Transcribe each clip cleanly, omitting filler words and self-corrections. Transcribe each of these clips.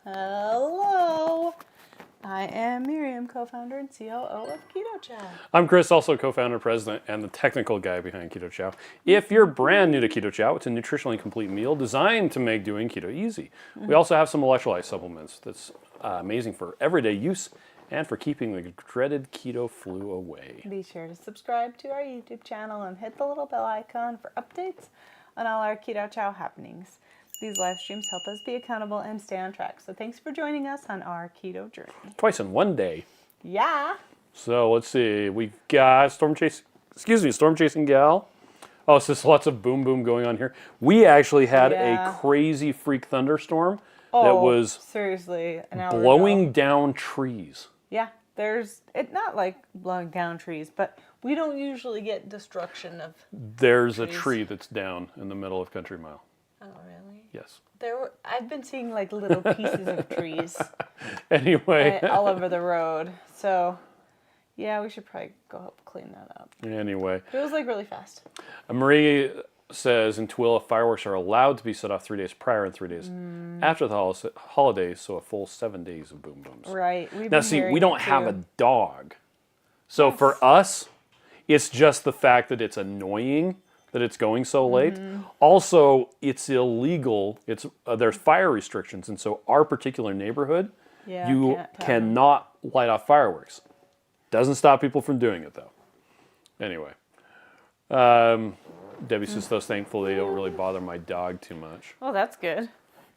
Hello. I am Miriam, co-founder and COO of Keto Chow. I'm Chris, also co-founder, president, and the technical guy behind Keto Chow. If you're brand new to Keto Chow, it's a nutritionally complete meal designed to make doing keto easy. We also have some electrolyte supplements that's amazing for everyday use and for keeping the dreaded keto flu away. Be sure to subscribe to our YouTube channel and hit the little bell icon for updates on all our Keto Chow happenings. These live streams help us be accountable and stay on track. So thanks for joining us on our keto journey. Twice in one day. Yeah. So let's see, we've got Storm Chasing Gal. Oh, so there's lots of boom boom going on here. We actually had a crazy freak thunderstorm that was seriously an hour blowing ago. down trees. Yeah, it's not like blowing down trees, but we don't usually get destruction of There's trees. a tree that's down in the middle of Country Mile. Oh, really? Yes. I've been seeing like little pieces of trees Anyway. all over the road. So, yeah, we should probably go help clean that up. Anyway. It was like really fast. Marie says in Tooele, fireworks are allowed to be set off 3 days prior and 3 days after the holidays, so a full 7 days of boom booms. Right. Now, see, we don't have a dog. So for us, it's just the fact that it's annoying that it's going so late. Also, it's illegal. There's fire restrictions, and so our particular neighborhood, you cannot light off fireworks. Doesn't stop people from doing it, though. Anyway. Debbie says, those thankful they don't really bother my dog too much. Oh, that's good.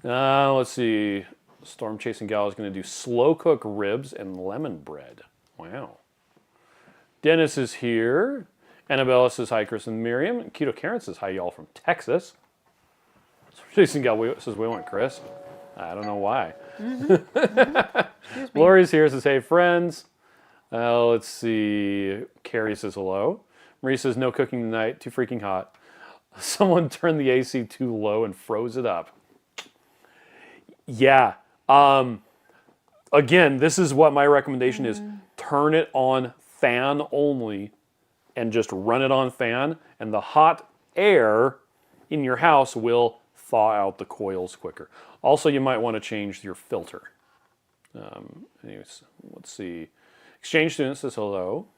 Let's see. Storm Chasing Gal is going to do slow cook ribs and lemon bread. Wow. Dennis is here. Annabella says, hi, Chris and Miriam. And Keto Karen says, hi, y'all from Texas. Storm Chasing Gal says, we want Chris. I don't know why. Lori's here, says, hey, friends. Let's see. Carrie says, hello. Marie says, no cooking tonight, too freaking hot. Someone turned the AC too low and froze it up. Yeah. Again, this is what my recommendation is. Turn it on fan only and just run it on fan, and the hot air in your house will thaw out the coils quicker. Also, you might want to change your filter. Anyways, let's see. Exchange Student says hello.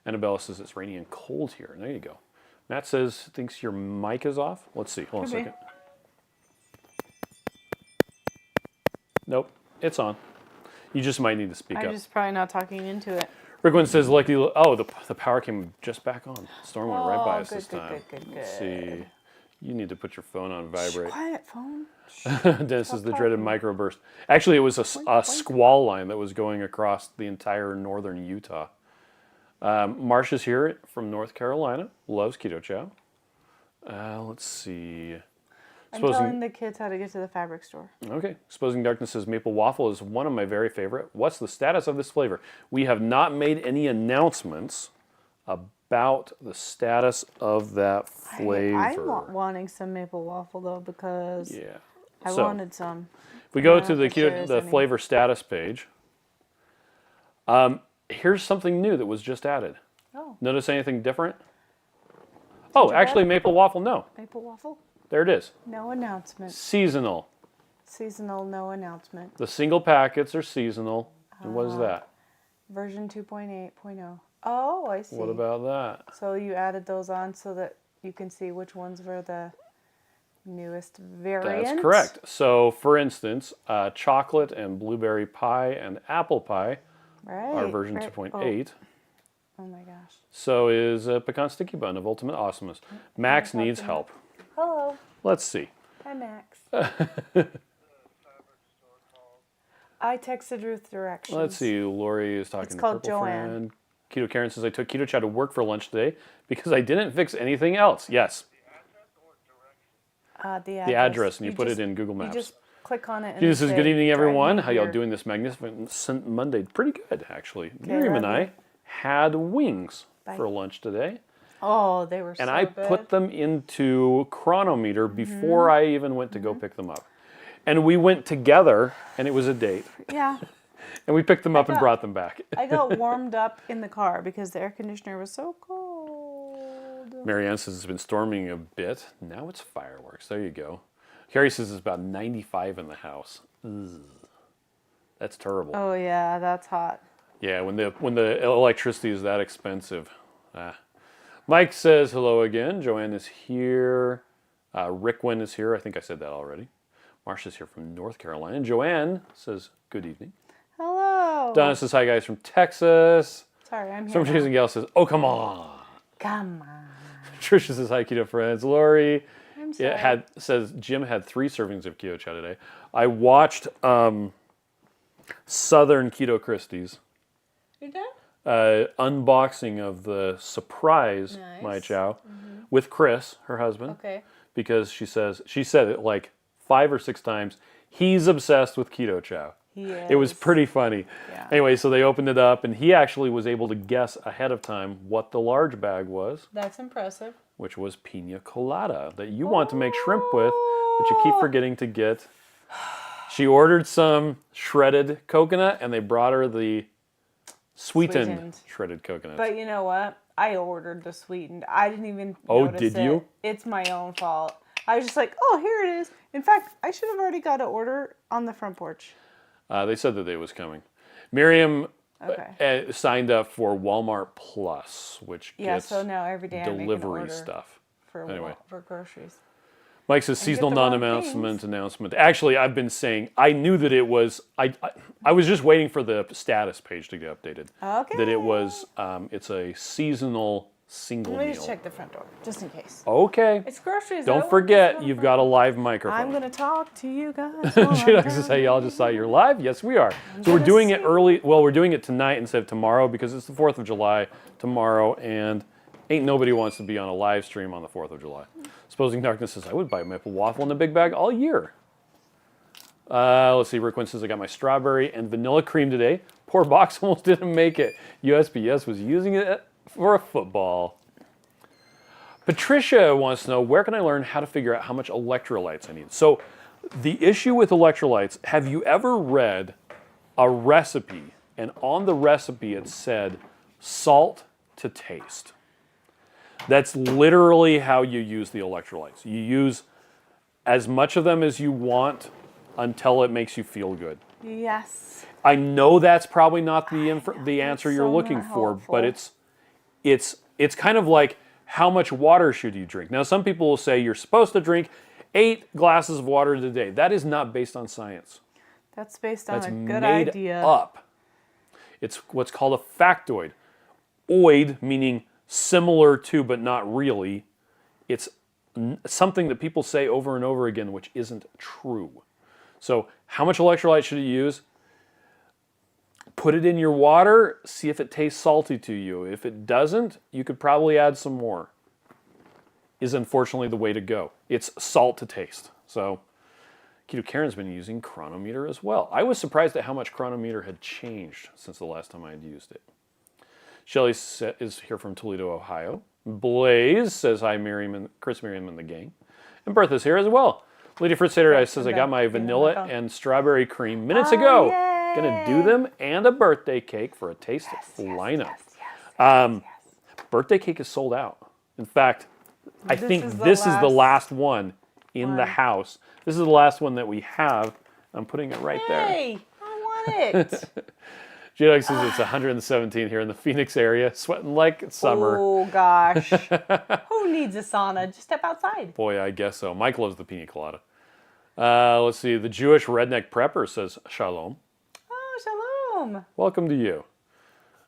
Annabella says it's rainy and cold here. There you go. Matt says, thinks your mic is off. Let's see. Hold on a second. Nope, it's on. You just might need to speak up. I'm just probably not talking into it. Rickwin says, lucky, the power came just back on. Storm went right by us this time. Good. Let's see. You need to put your phone on vibrate. Quiet phone. Dennis is the dreaded microburst. Actually, it was a squall line that was going across the entire northern Utah. Marsha's here from North Carolina. Loves Keto Chow. Let's see. I'm telling the kids how to get to the fabric store. Okay. Exposing Darkness says Maple Waffle is one of my very favorite. What's the status of this flavor? We have not made any announcements about the status of that flavor. I'm wanting some maple waffle though because I wanted some. If we go to the flavor status page, here's something new that was just added. Oh. Notice anything different? Oh, actually, Maple Waffle, no. Maple waffle? There it is. No announcement. Seasonal. Seasonal, no announcement. The single packets are seasonal. And what is that? Version 2.8.0. Oh, I see. What about that? So you added those on so that you can see which ones were the newest variants? That's correct. So, for instance, chocolate and blueberry pie and apple pie are version 2.8. Oh my gosh. So is a pecan sticky bun of Ultimate Awesomeness. Max needs help. Hello. Let's see. Hi, Max. I texted Ruth directions. Let's see. Lori is talking to Purple Joanne. Friend. Keto Karen says, I took Keto Chow to work for lunch today because I didn't fix anything else. Yes. The address, and you put it in Google Maps. You just click on it. She says, good evening, everyone. How y'all doing this magnificent Monday? Pretty good, actually. Miriam and I had wings for lunch today. Oh, they were so good. And I put them into Chronometer before I even went to go pick them up. And we went together, and it was a date. Yeah. And we picked them up and brought them back. I got warmed up in the car because the air conditioner was so cold. Marianne says it's been storming a bit. Now it's fireworks. There you go. Carrie says it's about 95 in the house. Ugh. That's terrible. Oh yeah, that's hot. Yeah, when the electricity is that expensive. Mike says hello again. Joanne is here. Rickwin is here. I think I said that already. Marsha's here from North Carolina. And Joanne says good evening. Hello. Donna says hi guys from Texas. Sorry, I'm here. Some Jason Gale says, oh come on. Come on. Trisha says hi keto friends. Lori I'm sorry. says Jim had 3 servings of Keto Chow today. I watched Southern Keto Christie's You done? unboxing of the surprise Nice. My Chow with Chris, her husband, Okay. because she said it like 5 or 6 times. He's obsessed with Keto Chow. It was pretty funny. Yeah. Anyway, so they opened it up, and he actually was able to guess ahead of time what the large bag was, That's impressive. which was pina colada that you want to make shrimp with, but you keep forgetting to get. She ordered some shredded coconut, and they brought her the sweetened shredded coconut. But you know what? I ordered the sweetened. I didn't even Oh, notice did it. you? It's my own fault. I was just like, oh, here it is. In fact, I should have already got an order on the front porch. They said that it was coming. Miriam Okay. signed up for Walmart Plus, which Yeah, gets so now every day I make an delivery order stuff. for Anyway. for groceries. Mike says seasonal the wrong announcement. Actually, I've been saying I knew that it was. I was just waiting for the status page to get updated. Okay. That it was. It's a seasonal single Let me meal. just check the front door, just in case. Okay. It's groceries. Don't though. forget, It's not you've a got a front live door. microphone. I'm gonna talk to you guys. She says, "Hey, y'all just saw you're live." Yes, we are. So we're doing it early. Well, we're doing it tonight instead of tomorrow because it's the 4th of July tomorrow, and ain't nobody wants to be on a live stream on the 4th of July. Supposing Darkness says, "I would buy maple waffle in a big bag all year." Let's see. Rick Wynn says, "I got my strawberry and vanilla cream today. Poor box almost didn't make it. USPS was using it for a football." Patricia wants to know, where can I learn how to figure out how much electrolytes I need? So the issue with electrolytes, have you ever read a recipe and on the recipe it said salt to taste? That's literally how you use the electrolytes. You use as much of them as you want until it makes you feel good. Yes. I know that's probably not the answer you're so looking not for, helpful. but it's kind of like, how much water should you drink? Now, some people will say you're supposed to drink 8 glasses of water a day. That is not based on science. That's based on That's a good made idea. up. It's what's called a factoid. Oid, meaning similar to but not really. It's something that people say over and over again, which isn't true. So how much electrolyte should you use? Put it in your water, see if it tastes salty to you. If it doesn't, you could probably add some more. Is unfortunately the way to go. It's salt to taste. So Keto Karen's been using Chronometer as well. I was surprised at how much Chronometer had changed since the last time I had used it. Shelly is here from Toledo, Ohio. Blaze says hi, Chris, Miriam, and the gang. And Bertha's here as well. Lady Fritzator says, I got my vanilla and strawberry cream minutes ago. Yay. Gonna do them and a birthday cake for a taste lineup. Birthday cake is sold out. In fact, I think this is the last one in the house. This is the last one that we have. I'm putting it right there. Hey, I want it. J-Dog says it's 117 here in the Phoenix area, sweating like it's summer. Oh gosh. Who needs a sauna? Just step outside. Boy, I guess so. Mike loves the pina colada. Let's see. The Jewish redneck prepper says shalom. Oh, shalom. Welcome to you.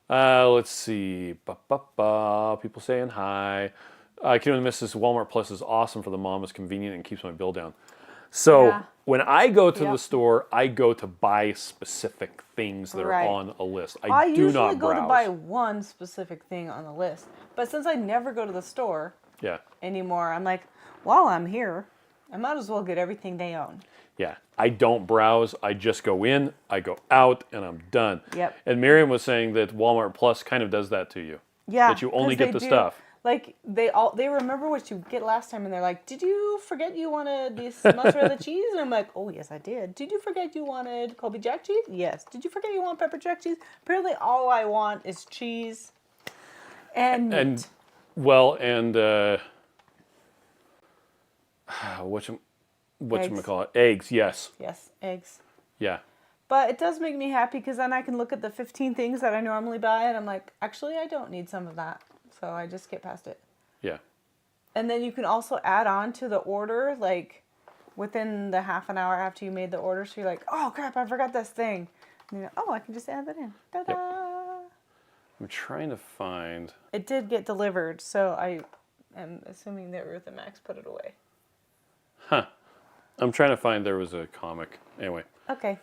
Let's see. People saying hi. Keto and Mrs. Walmart Plus is awesome for the mom. It's convenient and keeps my bill down. So when I go to the store, I go to buy specific things that are on a list. I do usually not go browse. to buy one specific thing on the list. But since I never go to the store anymore, I'm like, while I'm here, I might as well get everything they own. Yeah, I don't browse. I just go in, I go out, and I'm done. Yep. And Miriam was saying that Walmart Plus kind of does that to you. Yeah. That you only get the stuff. Like they remember what you get last time, and they're like, "Did you forget you wanted this mozzarella cheese?" And I'm like, "Oh yes, I did." "Did you forget you wanted Colby Jack cheese?" "Yes." "Did you forget you want pepper jack cheese?" Apparently, all I want is cheese and meat. Whatchamacallit? Eggs, yes. Yes, eggs. Yeah. But it does make me happy because then I can look at the 15 things that I normally buy and I'm like, actually, I don't need some of that. So I just skip past it. Yeah. And then you can also add on to the order, like within the half an hour after you made the order. So you're like, oh crap, I forgot this thing. And you're like, oh, I can just add that in. Ta-da! Yep. I'm trying to find. It did get delivered, so I am assuming that Ruth and Max put it away. Huh. I'm trying to find, there was a comic. Anyway. Okay.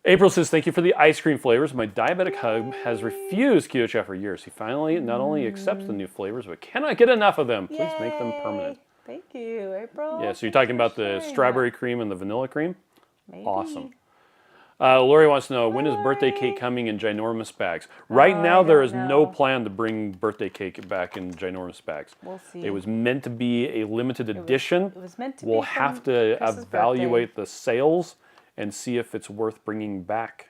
April says, thank you for the ice cream flavors. My diabetic hub has refused Keto Chow for years. He finally not only accepts the new flavors, but cannot get enough of them. Please make them permanent. Thank you, April. Yeah, so you're talking about the strawberry cream and the vanilla cream? Maybe. Awesome. Lori wants to know, when is birthday cake coming in ginormous bags? Right now, there is no plan to bring birthday cake back in ginormous bags. We'll see. It was meant to be a limited edition. It was meant to We'll be have to Chris's evaluate the sales and see if it's worth bringing back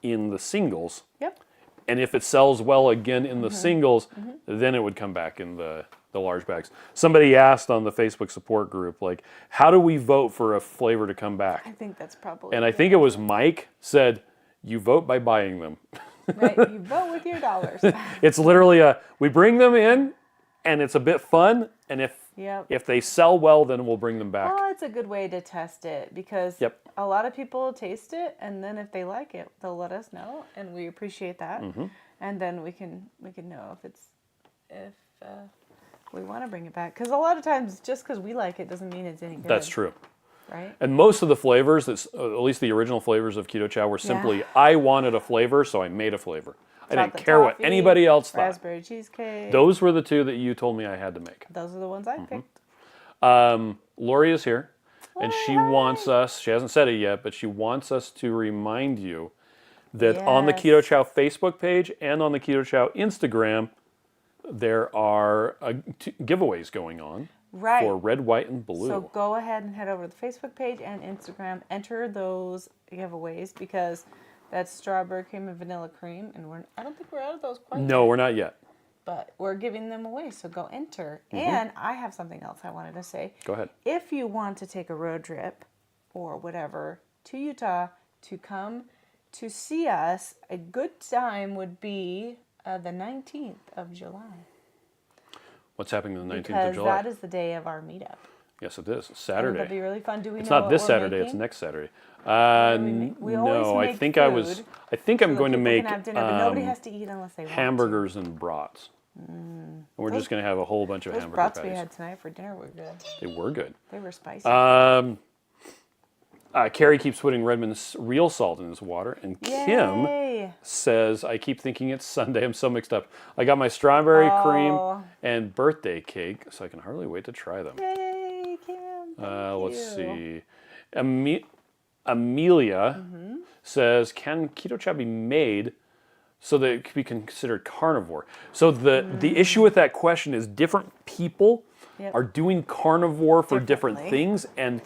in the singles. Yep. And if it sells well again in the singles, then it would come back in the large bags. Somebody asked on the Facebook support group, like, how do we vote for a flavor to come back? I think that's probably And I think it was Mike said, you vote by buying them. right. You vote with your dollars. It's literally we bring them in, and it's a bit fun, and if they sell well, then we'll bring them back. Well, it's a good way to test it because a lot of people taste it, and then if they like it, they'll let us know, and we appreciate that. And then we can know if we want to bring it back. Because a lot of times, just because we like it doesn't mean it's any good. That's true. Right? And most of the flavors, at least the original flavors of Keto Chow, were simply, I wanted a flavor, so I made a flavor. I didn't care what anybody else thought. Raspberry cheesecake. Those were the two that you told me I had to make. Those are the ones I picked. Lori is here, and she wants us, she hasn't said it yet, but she wants us to remind you that on the Keto Chow Facebook page and on the Keto Chow Instagram, there are giveaways going on for red, white, and blue. So go ahead and head over to the Facebook page and Instagram. Enter those giveaways because that's strawberry cream and vanilla cream. And I don't think we're out of those quite yet. No, we're not yet. But we're giving them away, so go enter. And I have something else I wanted to say. Go ahead. If you want to take a road trip or whatever to Utah to come to see us, a good time would be the 19th of July. What's happening on the 19th because of July? that is the day of our meetup. Yes, it is. Saturday. That'll be really fun. Do we It's know not this what we're Saturday. making? It's next Saturday. We No, always I make think food I think I'm so going to people make can have dinner, but nobody has to eat unless they want hamburgers and brats. And we're just going to have a whole bunch of to. Those hamburger brats patties. we had tonight for dinner were good. They were good. They were spicy. Carrie keeps putting Redmond's real salt in his water, and Kim Yay. says, I keep thinking it's Sunday. I'm so mixed up. I got my strawberry cream and birthday cake, so I can hardly wait to try them. Yay, Kim. Let's see. Amelia says, can Keto Chow be made so that it can be considered carnivore? So the issue with that question is different people are doing carnivore for different things, and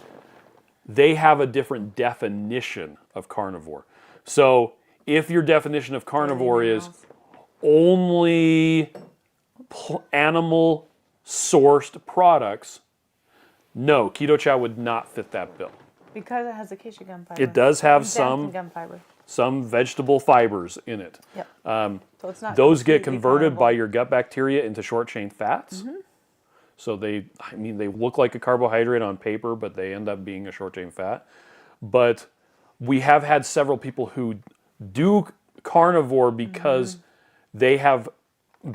they have a different definition of carnivore. So if your definition of carnivore is only animal sourced products, no, Keto Chow would not fit that bill. Because it has acacia gum fiber. It does have gum fiber. some vegetable fibers in it. Yep. So it's not Those get completely converted by carnivore. your gut bacteria into short chain fats. So they look like a carbohydrate on paper, but they end up being a short chain fat. But we have had several people who do carnivore because they have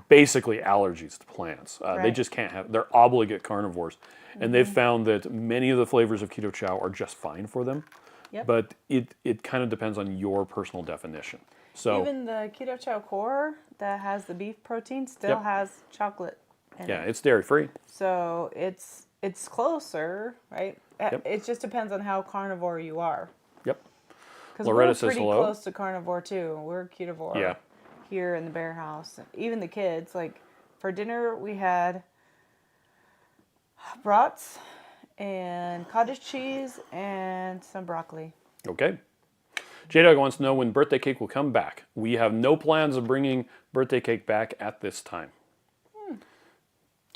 basically allergies to plants. They just can't have, they're obligate carnivores. And they've found that many of the flavors of Keto Chow are just fine for them. Yep. But it kind of depends on your personal definition. So even the Keto Chow core that has the beef protein still has chocolate in it. it's dairy free. So it's closer, right? It just depends on how carnivore you are. Yep. Because Loretta we're says pretty hello. close to carnivore too. We're ketovore here in the Bear House. Even the kids, like for dinner we had brats and cottage cheese and some broccoli. Okay. J-Dog wants to know when birthday cake will come back. We have no plans of bringing birthday cake back at this time.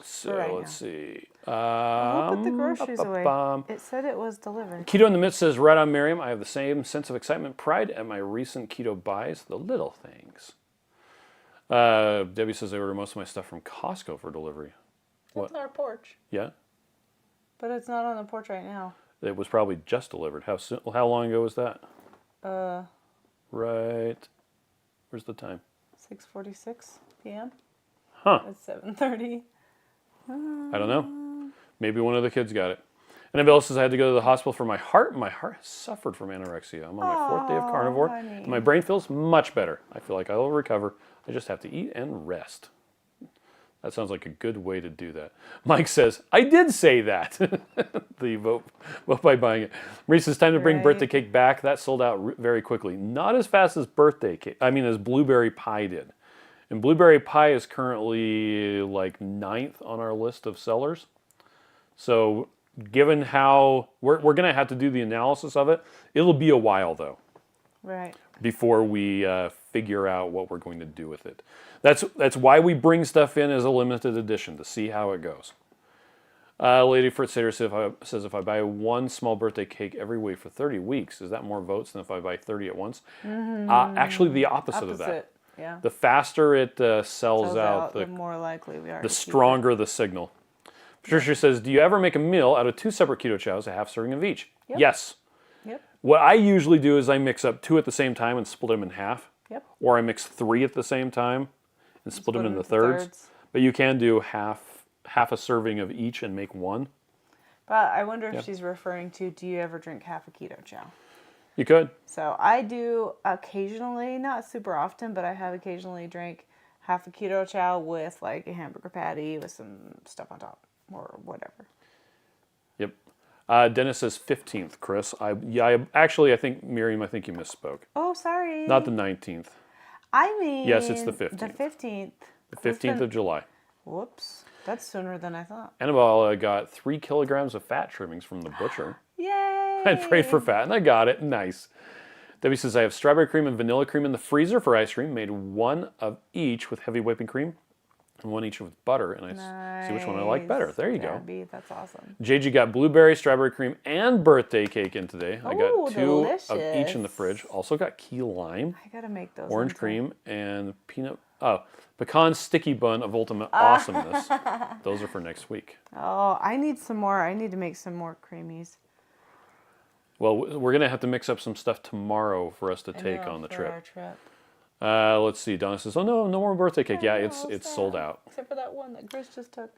So right let's see. Who put the groceries away? It said it was delivered. Keto in the Midst says, right on, Miriam. I have the same sense of excitement, pride at my recent keto buys, the little things. Debbie says I order most of my stuff from Costco for delivery. It's our porch. Yeah? But it's not on the porch right now. It was probably just delivered. How long ago was that? Right. Where's the time? 6:46 p.m. Huh. It's 7:30. I don't know. Maybe one of the kids got it. Annabelle says I had to go to the hospital for my heart. My heart has suffered from anorexia. I'm on my 4th day of carnivore, honey. and my brain feels much better. I feel like I will recover. I just have to eat and rest. That sounds like a good way to do that. Mike says, I did say that. The vote by buying it. Marie says, time to bring birthday cake back. That sold out very quickly. Not as fast as as blueberry pie did. And blueberry pie is currently like 9th on our list of sellers. So given how we're going to have to do the analysis of it, it'll be a while though. Right. Before we figure out what we're going to do with it. That's why we bring stuff in as a limited edition, to see how it goes. Lady Fritz Sater says, if I buy one small birthday cake every week for 30 weeks, is that more votes than if I buy 30 at once? Actually, the opposite of that. Yeah. The faster it sells out, the more likely we are. The stronger the signal. Patricia says, do you ever make a meal out of 2 separate Keto Chows, a half serving of each? Yep. Yes. Yep. What I usually do is I mix up 2 at the same time and split them in half. Yep. Or I mix 3 at the same time and split them into thirds. But you can do half a serving of each and make one. But I wonder if she's referring to, do you ever drink half a Keto Chow? You could. So I do occasionally, not super often, but I have occasionally drank half a Keto Chow with like a hamburger patty with some stuff on top or whatever. Yep. Dennis says 15th, Chris. I think, Miriam, I think you misspoke. Oh, sorry. Not the 19th. I mean... Yes, it's the 15th. The 15th. The 15th of July. Whoops. That's sooner than I thought. Annabelle got 3 kilograms of fat trimmings from the butcher. Yay! I prayed for fat, and I got it. Nice. Debbie says, I have strawberry cream and vanilla cream in the freezer for ice cream. Made 1 of each with heavy whipping cream and 1 each with butter. And I see which one I like better. There you go. That's awesome. JG got blueberry, strawberry cream, and birthday cake in today. I got 2 delicious. of each in the fridge. Also got key lime. I gotta make those. Orange cream and pecan sticky bun of ultimate awesomeness. Those are for next week. Oh, I need some more. I need to make some more creamies. Well, we're going to have to mix up some stuff tomorrow for us to take on the trip. Our trip. Let's see. Donna says, oh, no more birthday cake. Yeah, it's sold out. Except for that one that Chris just took.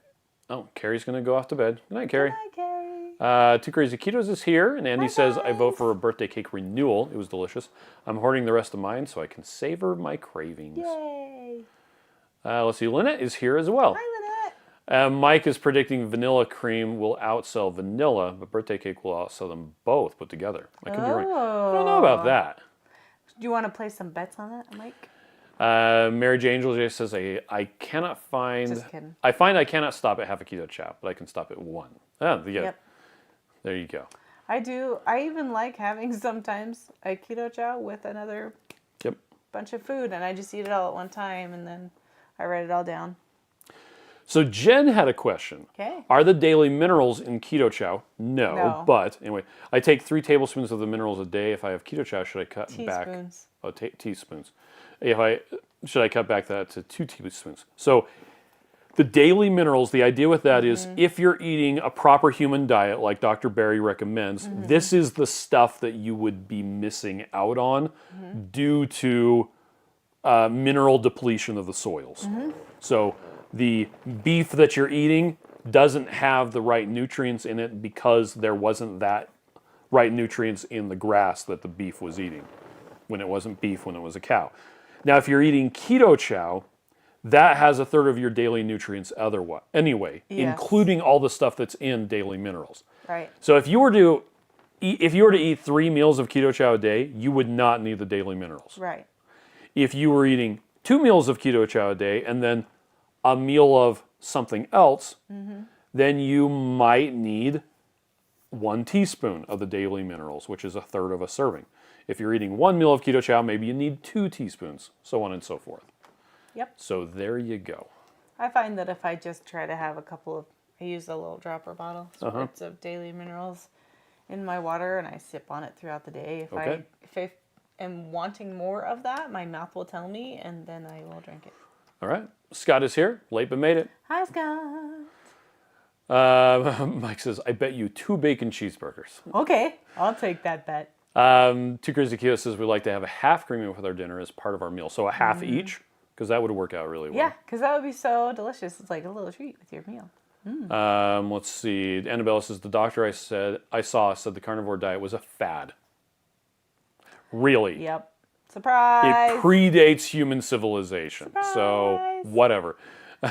Oh, Carrie's going to go off to bed. Good night, Carrie. Good night, Carrie. Too Crazy Ketos is here, and Andy says, I vote for a birthday cake renewal. It was delicious. I'm hoarding the rest of mine so I can savor my cravings. Yay. Let's see. Lynette is here as well. Hi, Lynette. Mike is predicting vanilla cream will outsell vanilla, but birthday cake will outsell them both put together. I could be right. I don't know about that. Do you want to place some bets on that, Mike? Mary J. Angel says, I cannot find... Just kidding. I find I cannot stop at half a Keto Chow, but I can stop at 1. Yep. There you go. I do. I even like having sometimes a Keto Chow with another bunch of food, and I just eat it all at one time, and then I write it all down. So Jen had a question. Okay. Are the daily minerals in Keto Chow? No. But anyway, I take 3 tablespoons of the minerals a day. If I have Keto Chow, should I cut back? Teaspoons. Oh, teaspoons. Should I cut back that to 2 teaspoons? So the daily minerals, the idea with that is if you're eating a proper human diet like Dr. Berry recommends, this is the stuff that you would be missing out on due to mineral depletion of the soils. So the beef that you're eating doesn't have the right nutrients in it because there wasn't that right nutrients in the grass that the beef was eating when it wasn't beef, when it was a cow. Now, if you're eating Keto Chow, that has a third of your daily nutrients including all the stuff that's in daily minerals. Right. So if you were to eat 3 meals of Keto Chow a day, you would not need the daily minerals. Right. If you were eating 2 meals of Keto Chow a day and then a meal of something else, then you might need 1 teaspoon of the daily minerals, which is a third of a serving. If you're eating 1 meal of Keto Chow, maybe you need 2 teaspoons, so on and so forth. Yep. So there you go. I find that if I just try to have a couple of I use a little dropper bottle, squirts of daily minerals in my water, and I sip on it throughout the day. If I am wanting more of that, my mouth will tell me, and then I will drink it. All right. Scott is here. Late but made it. Hi, Scott. Mike says, I bet you 2 bacon cheeseburgers. Okay, I'll take that bet. Two Crazy Keto says we like to have a half creamy with our dinner as part of our meal. So a half each, because that would work out really well. Yeah, because that would be so delicious. It's like a little treat with your meal. Let's see. Annabella says, the doctor I saw said the carnivore diet was a fad. Really? Yep. Surprise. It predates human civilization. Surprise. So whatever.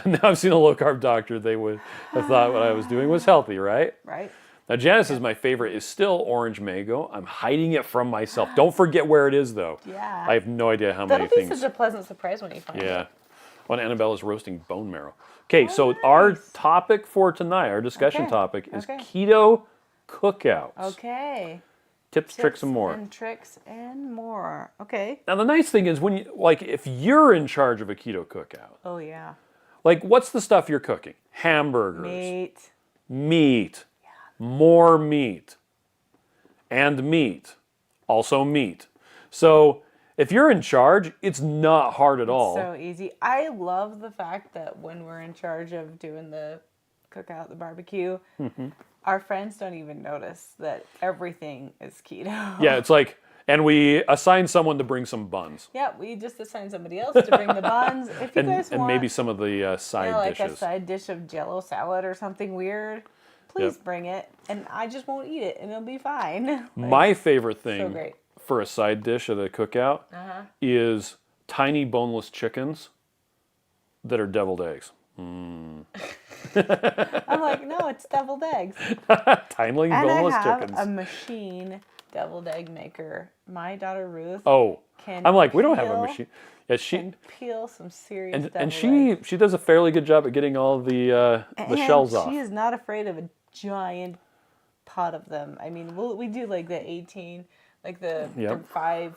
Now I've seen a low-carb doctor. They would have thought what I was doing was healthy, right? Right. Now, Janice says my favorite is still orange mango. I'm hiding it from myself. Don't forget where it is, though. Yeah. I have no idea how That'll many things. be such a pleasant surprise when you find it. Yeah. Well, Annabella's roasting bone marrow. Okay, so our topic for tonight, our discussion topic, is Keto Cookouts. Okay. Tips, tricks, and more. And tricks and more. Okay. Now, the nice thing is when you, like, if you're in charge of a keto cookout, Oh, yeah. like, what's the stuff you're cooking? Hamburgers. Meat. More meat. And meat. Also meat. So, if you're in charge, it's not hard at all. So easy. I love the fact that when we're in charge of doing the cookout, the barbecue, our friends don't even notice that everything is keto. Yeah, it's like, and we assign someone to bring some buns. Yeah, we just assign somebody else to bring the buns. If you guys want, and maybe some of the side like dishes. a side dish of Jell-O salad or something weird, please bring it, and I just won't eat it, and it'll be fine. Like, my favorite so thing great. for a side dish at a cookout is tiny boneless chickens that are deviled eggs. I'm like, no, it's deviled eggs. Tiny And boneless I have chickens. a machine deviled egg maker. My daughter Ruth can I'm like, we don't have a machine. Yeah, can peel some serious and deviled eggs. she does a fairly good job at getting all the shells off. She is not afraid of a giant pot of them. I mean, we do like the 18, like the 5.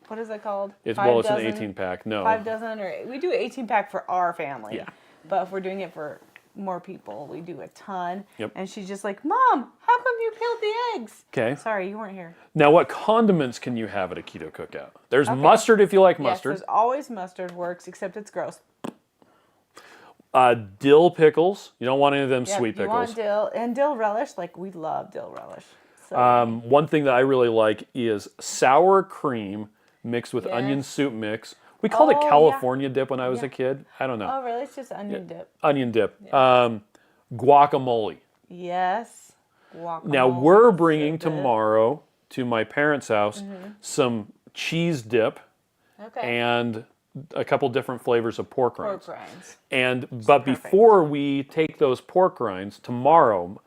What is that called? It's an 18-pack. No, 5 dozen, or we do an 18-pack for our family. Yeah. But if we're doing it for more people, we do a ton. Yep. And she's just like, Mom, how come you peeled the eggs? Okay. Sorry, you weren't here. Now, what condiments can you have at a keto cookout? There's mustard if you like mustard. Yes, there's always mustard works, except it's gross. Dill pickles. You don't want any of them sweet You pickles. want dill and dill relish. Like, we love dill relish. So One thing that I really like is sour cream mixed with onion soup mix. We called it California dip when I was a kid. I don't know. Oh, really? It's just onion dip. Onion dip. Guacamole. Yes. Guacamole. Now, we're bringing tomorrow to my parents' house some cheese dip and a couple different flavors of pork rinds. But before we take those pork rinds tomorrow,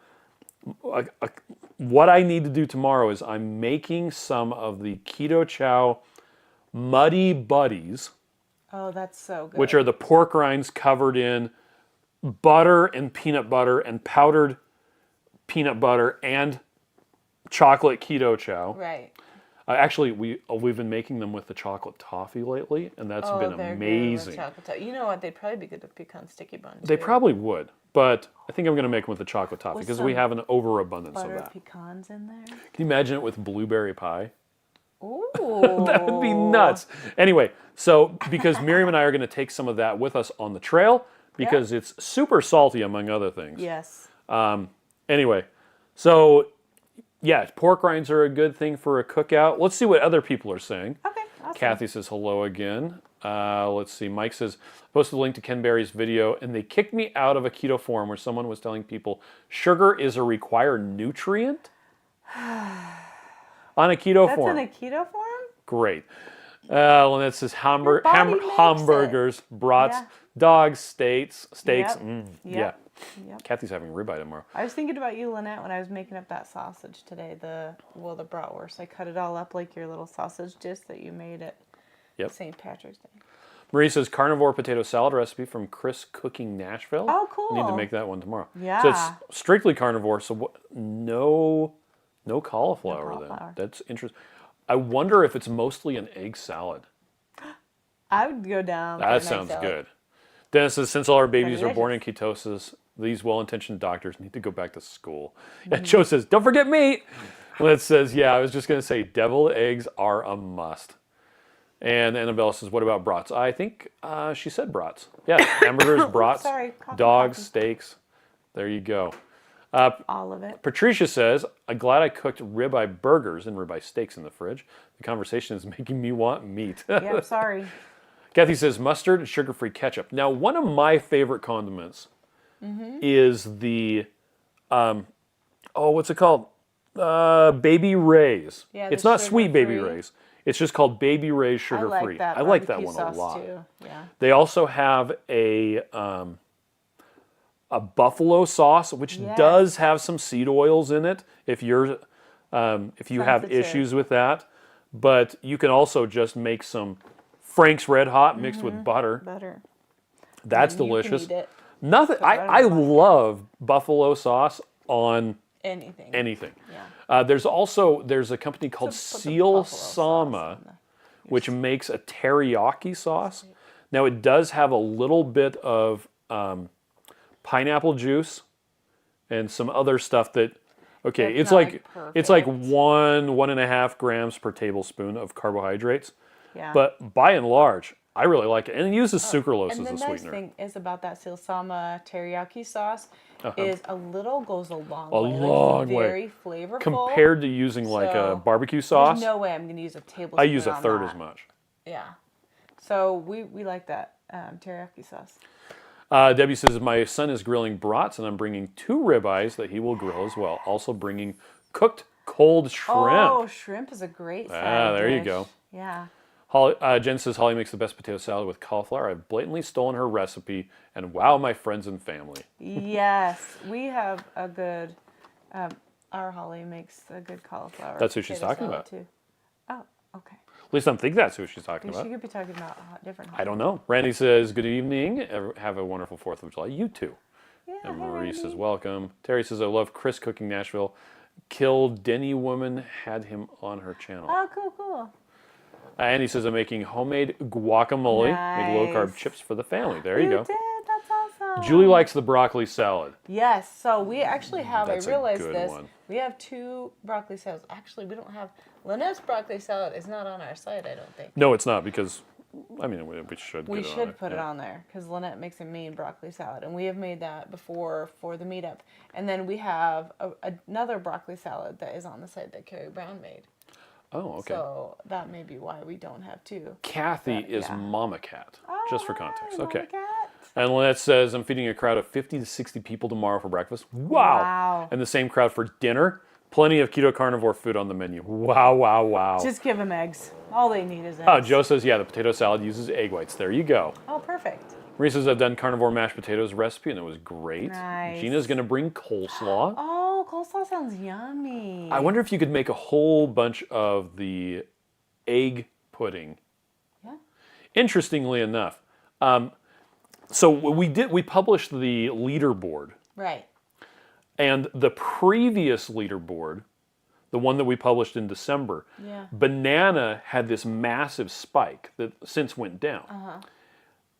what I need to do tomorrow is I'm making some of the Keto Chow Muddy Buddies. Oh, that's so good. Which are the pork rinds covered in butter and peanut butter and powdered peanut butter and chocolate Keto Chow. Right. Actually, we've been making them with the chocolate toffee lately, and that's been amazing. Good with you know what? They'd probably be good with pecan sticky buns. They probably would, but I think I'm going to make them with the chocolate toffee because we have an overabundance of that. Pecans in there. Can you imagine it with blueberry pie? Ooh. That would be nuts. Anyway, so because Miriam and I are going to take some of that with us on the trail because it's super salty, among other things. Yes. Anyway, so yeah, pork rinds are a good thing for a cookout. Let's see what other people are saying. Okay, awesome. Kathy says hello again. Let's see. Mike says, posted a link to Ken Berry's video, and they kicked me out of a keto forum where someone was telling people sugar is a required nutrient on a keto forum. That's in a keto forum? Great. Lynette says hamburgers, brats, dogs, steaks. Yep. Yeah. Kathy's having ribeye tomorrow. I was thinking about you, Lynette, when I was making up that sausage today. The bratwurst. I cut it all up like your little sausage dish that you made at St. Patrick's Day. Marie says carnivore potato salad recipe from Chris Cooking Nashville. Oh, cool. We need to make that one tomorrow. Yeah. So it's strictly carnivore. So no cauliflower then. That's interesting. I wonder if it's mostly an egg salad. I would go down. That sounds good. Dennis says, since all our babies are born in ketosis, These well-intentioned doctors need to go back to school. And Joe says, don't forget meat. Liz says, yeah, I was just going to say deviled eggs are a must. And Annabelle says, what about brats? I think she said brats. Yeah, hamburgers, brats, sorry, dogs, steaks. There you go. All of it. Patricia says, I'm glad I cooked ribeye burgers and ribeye steaks in the fridge. The conversation is making me want meat. Yeah, sorry. Kathy says, mustard and sugar-free ketchup. Now, one of my favorite condiments is the, what's it called? Baby Ray's. Yeah, It's the not sweet Baby sugar-free. Ray's. It's just called Baby Ray's sugar-free. I like that one a lot. Too. Yeah. They also have a buffalo sauce, which does have some seed oils in it. If you have Sensitive. issues with that, but you can also just make some Frank's Red Hot mixed with butter. That's And you can delicious. eat it. Nothing. I love buffalo sauce on Anything. Yeah. There's a company called So put the Seal buffalo sauce Sama, on the- which makes a teriyaki sauce. Now it does have a little bit of pineapple juice and some other stuff that. Okay, That's it's not, like it's like perfect. 1.5 grams per tablespoon of carbohydrates. Yeah. But by and large, I really like it, and it uses sucralose And as the the nice sweetener. thing is about that Silsama teriyaki sauce is a little goes a long A way. Like, long it's way. very flavorful. Compared to using like a So, barbecue sauce, There's no way I'm going to use a tablespoon. I use a on third that. as much. Yeah. So we like that teriyaki sauce. Debbie says, my son is grilling brats, and I'm bringing 2 ribeyes that he will grill as well. Also bringing cooked cold shrimp. Oh, shrimp is a great side there you dish. go. Yeah. Holly, Jen says, Holly makes the best potato salad with cauliflower. I've blatantly stolen her recipe and wow my friends and family. Yes, we have a good. Our Holly makes a good cauliflower. That's who she's potato talking salad, about. Too. Oh, okay. At least I think that's who she's talking She about. could be talking about different. I don't know. Randy says, good evening. Have a wonderful 4th of July. You too. Yeah, And hi, Marie says, Randy. welcome. Terry says, I love Chris cooking Nashville. Kill Denny Woman had him on her channel. Oh, cool. And he says, I'm making homemade guacamole. Make low-carb Nice. chips for the family. There you go. did. That's awesome. Julie likes the broccoli salad. Yes. So we actually have. That's a I realized good this. one. We have 2 broccoli salads. Actually, we don't have. Lynette's broccoli salad is not on our site. I don't think. No, it's not because, I mean, we should We get it on should it. put it Yeah. on there because Lynette makes a mean broccoli salad, and we have made that before for the meetup. And then we have another broccoli salad that is on the site that Carrie Brown made. Oh, okay. So that may be why we don't have 2. Kathy But, is yeah. Mama Cat, just for context. Hi, Okay. Mama Cat. And Lynette says, I'm feeding a crowd of 50 to 60 people tomorrow for breakfast. Wow. And the same crowd for dinner. Plenty of keto carnivore food on the menu. Wow. Just give them eggs. All they need is eggs. Oh, Joe says, yeah, the potato salad uses egg whites. There you go. Oh, perfect. Marie says, I've done carnivore mashed potatoes recipe, and it was great. Nice. Gina's going to bring coleslaw. Oh, coleslaw sounds yummy. I wonder if you could make a whole bunch of the egg pudding. Yeah. Interestingly enough, so we published the leaderboard, Right. and the previous leaderboard, the one that we published in December, Yeah. banana had this massive spike that since went down.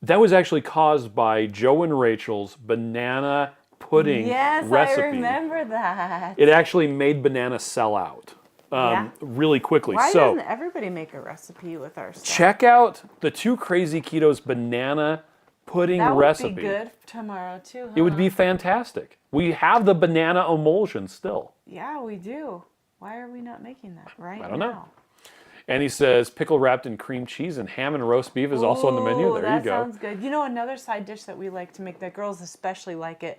That was actually caused by Joe and Rachel's banana pudding Yes, recipe. I remember that. It actually made banana sell out Yeah. really quickly. Why so doesn't everybody make a recipe with our stuff? check out the 2 Crazy Ketos banana pudding that would recipe. be good tomorrow too, huh? It would be fantastic. We have the banana emulsion still. Yeah, we do. Why are we not making that right I don't know. now? And he says pickle wrapped in cream cheese and ham and roast beef is also on the menu. Ooh, There that you go. sounds good. You know, another side dish that we like to make, that girls especially like it.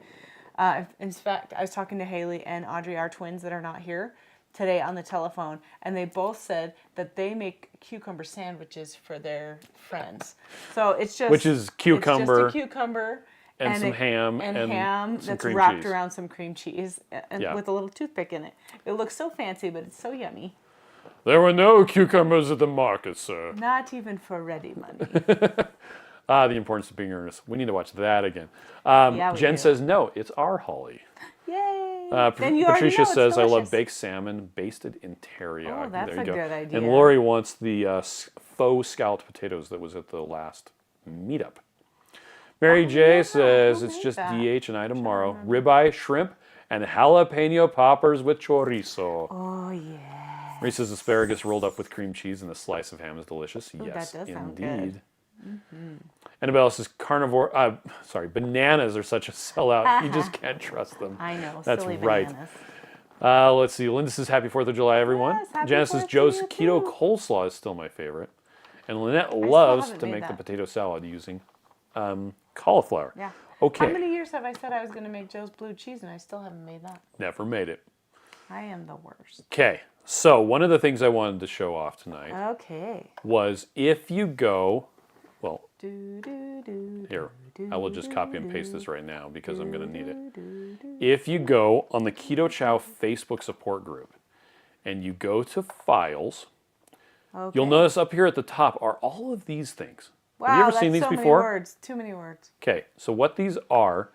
In fact, I was talking to Haley and Audrey, our twins that are not here today, on the telephone, and they both said that they make cucumber sandwiches for their friends. So it's just Which is cucumber it's just a cucumber and some ham and and ham some that's cream wrapped cheese. around some cream cheese and Yeah. with a little toothpick in it. It looks so fancy, but it's so yummy. There were no cucumbers at the market, sir. Not even for ready money. The importance of being earnest. We need to watch that again. Yeah, we Jen do. says no, it's our Holly. Yay! Then you already Patricia know it's says, I love delicious. baked salmon basted in teriyaki. Oh, that's there you a go. good idea. And Lori wants the faux scalloped potatoes that was at the last meetup. Mary J says Who it's made just that? DH and I tomorrow. Ribeye, shrimp, and jalapeno poppers with chorizo. Oh, yeah. Reese's asparagus rolled up with cream cheese and a slice of ham is delicious. Ooh, Yes, that does sound indeed. good. Annabelle says carnivore. Bananas are such a sellout. You just can't trust them. I know, That's silly right. bananas. Let's see. Linda says happy 4th of July, everyone. Yes, happy Janice says 4th to Joe's you, keto too. coleslaw is still my favorite. And Lynette still loves haven't to made make the that. potato salad using cauliflower. Yeah. Okay. How many years have I said I was going to make Joe's blue cheese and I still haven't made that? Never made it. I am the worst. Okay. So one of the things I wanted to show off tonight Okay. was if you go, well, Do, do, do, here, I will just copy and paste this right now because I'm going to need it. do, do. If you go on the Keto Chow Facebook support group and you go to files, Okay. you'll notice up here at the top are all of these things. Wow, Have you ever that's seen these so before? Many words. Too many words. Okay, so what these are,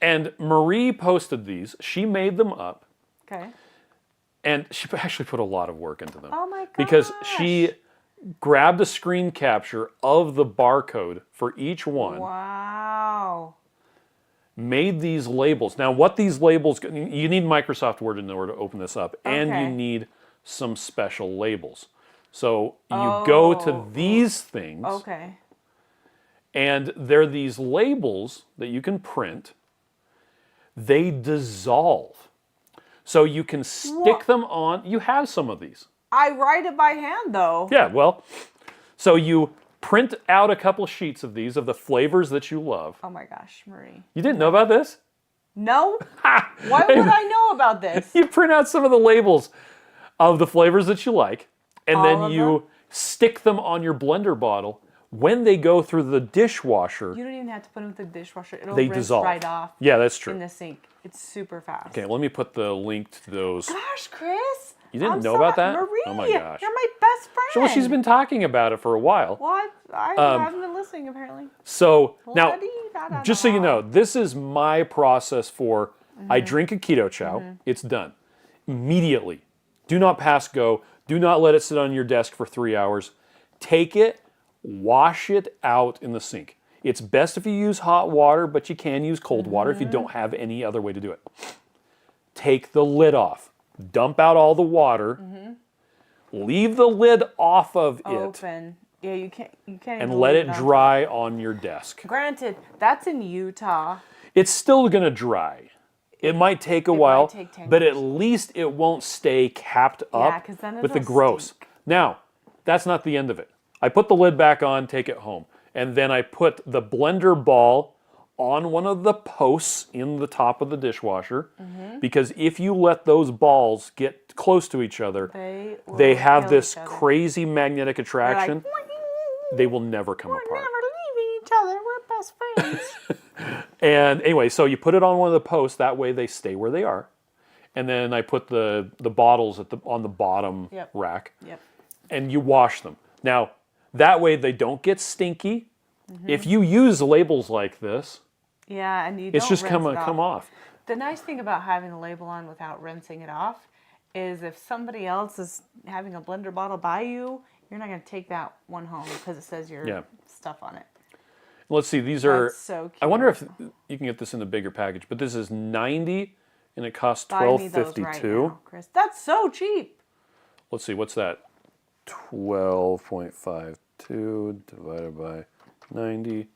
and Marie posted these. She made them up, Okay. and she actually put a lot of work into them. Oh my gosh. Because she grabbed a screen capture of the barcode for each one, Wow. made these labels. Now, what these labels, you need Microsoft Word in order to open this up, and you Okay. need some special labels. So you go to these things, Okay. and they're these labels that you can print. They dissolve. So you can stick them on. You have some of these. I write it by hand though. Yeah, well, so you print out a couple sheets of these of the flavors that you love. Oh my gosh, Marie. You didn't know about this? No? Why would I know about this? You print out some of the labels of the flavors that you like, and All then of you them? stick them on your blender bottle. When they go through the dishwasher, You don't even have to put them in the dishwasher. It'll they rinse dissolve. right off Yeah, that's in true. the sink. It's super fast. Okay, let me put the link to those. Gosh, Chris. You didn't I'm know about sorry. that? Marie, Oh my gosh. you're my best friend. Well, she's been talking about it for a while. Well, I haven't been listening apparently. So now, La-dee-da-da-da. just so you know, this is my process for I drink a Keto Chow. It's done. Immediately. Do not pass go. Do not let it sit on your desk for 3 hours. Take it, wash it out in the sink. It's best if you use hot water, but you can use cold water if you don't have any other way to do it. Take the lid off. Dump out all the water. Leave the lid off of it Open. Yeah, you can't and even let leave it on. dry on your desk. Granted, that's in Utah. It's still going to dry. It might take a while, take 10 but at years. least it won't stay capped Yeah, up 'cause then with the it'll gross. stink. Now, that's not the end of it. I put the lid back on, take it home, and then I put the blender ball on one of the posts in the top of the dishwasher, because if you let those balls get close to each other, they have this crazy magnetic attraction. They will never come apart. We're never leaving each other. We're best friends. And anyway, so you put it on one of the posts. That way they stay where they are. And then I put the bottles on the bottom Yep. rack. Yep. And you wash them. Now, that way they don't get stinky. If you use labels like this, Yeah, and you it's don't just rinse it come off. The nice thing about having a label on without rinsing it off is if somebody else is having a blender bottle by you, you're not going to take that one home because it says your Yeah. stuff on it. Let's see, these are, That's so cute. I wonder if you can get this in a bigger package, but this is 90 and it costs Buy me those $12.52. right now, Chris. That's so cheap. Let's see, what's that? 12.52 divided by 90.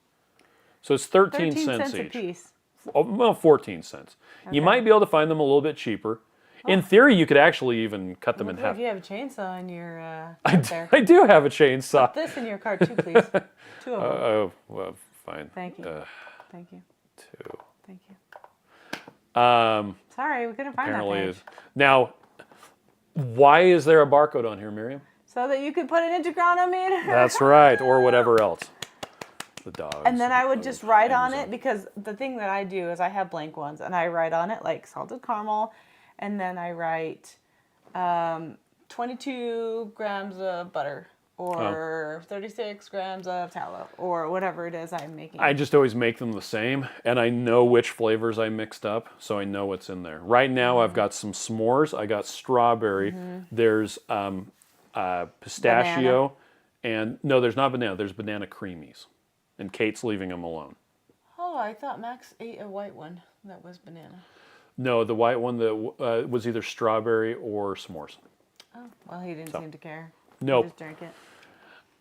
So it's 13 cents a each. piece. Oh, well, 14 cents. You Okay. might be able to find them a little bit cheaper. In theory, you could actually even cut them in Look, half. if you have a chainsaw in your I cart do, there. I do have a chainsaw. Put this in your cart too, please. 2 of them. Oh, well, fine. Thank you. Thank you. 2. Thank you. Um, Sorry, we couldn't find that apparently page. is. Now, why is there a barcode on here, Miriam? So that you could put it into Chronometer. That's right, or whatever else. The dogs. And then I would just write on Amazon. it, because the thing that I do is I have blank ones, and I write on it like salted caramel, and then I write 22 grams of butter, or 36 grams of tallow, or whatever it is I'm making. I just always make them the same, and I know which flavors I mixed up, so I know what's in there. Right now, I've got some s'mores. I got strawberry. There's pistachio, and no, there's not banana. There's banana creamies, and Kate's leaving them alone. Oh, I thought Max ate a white one that was banana. No, the white one that was either strawberry or s'mores. Oh, well, he didn't seem to care. Nope. He just drank it.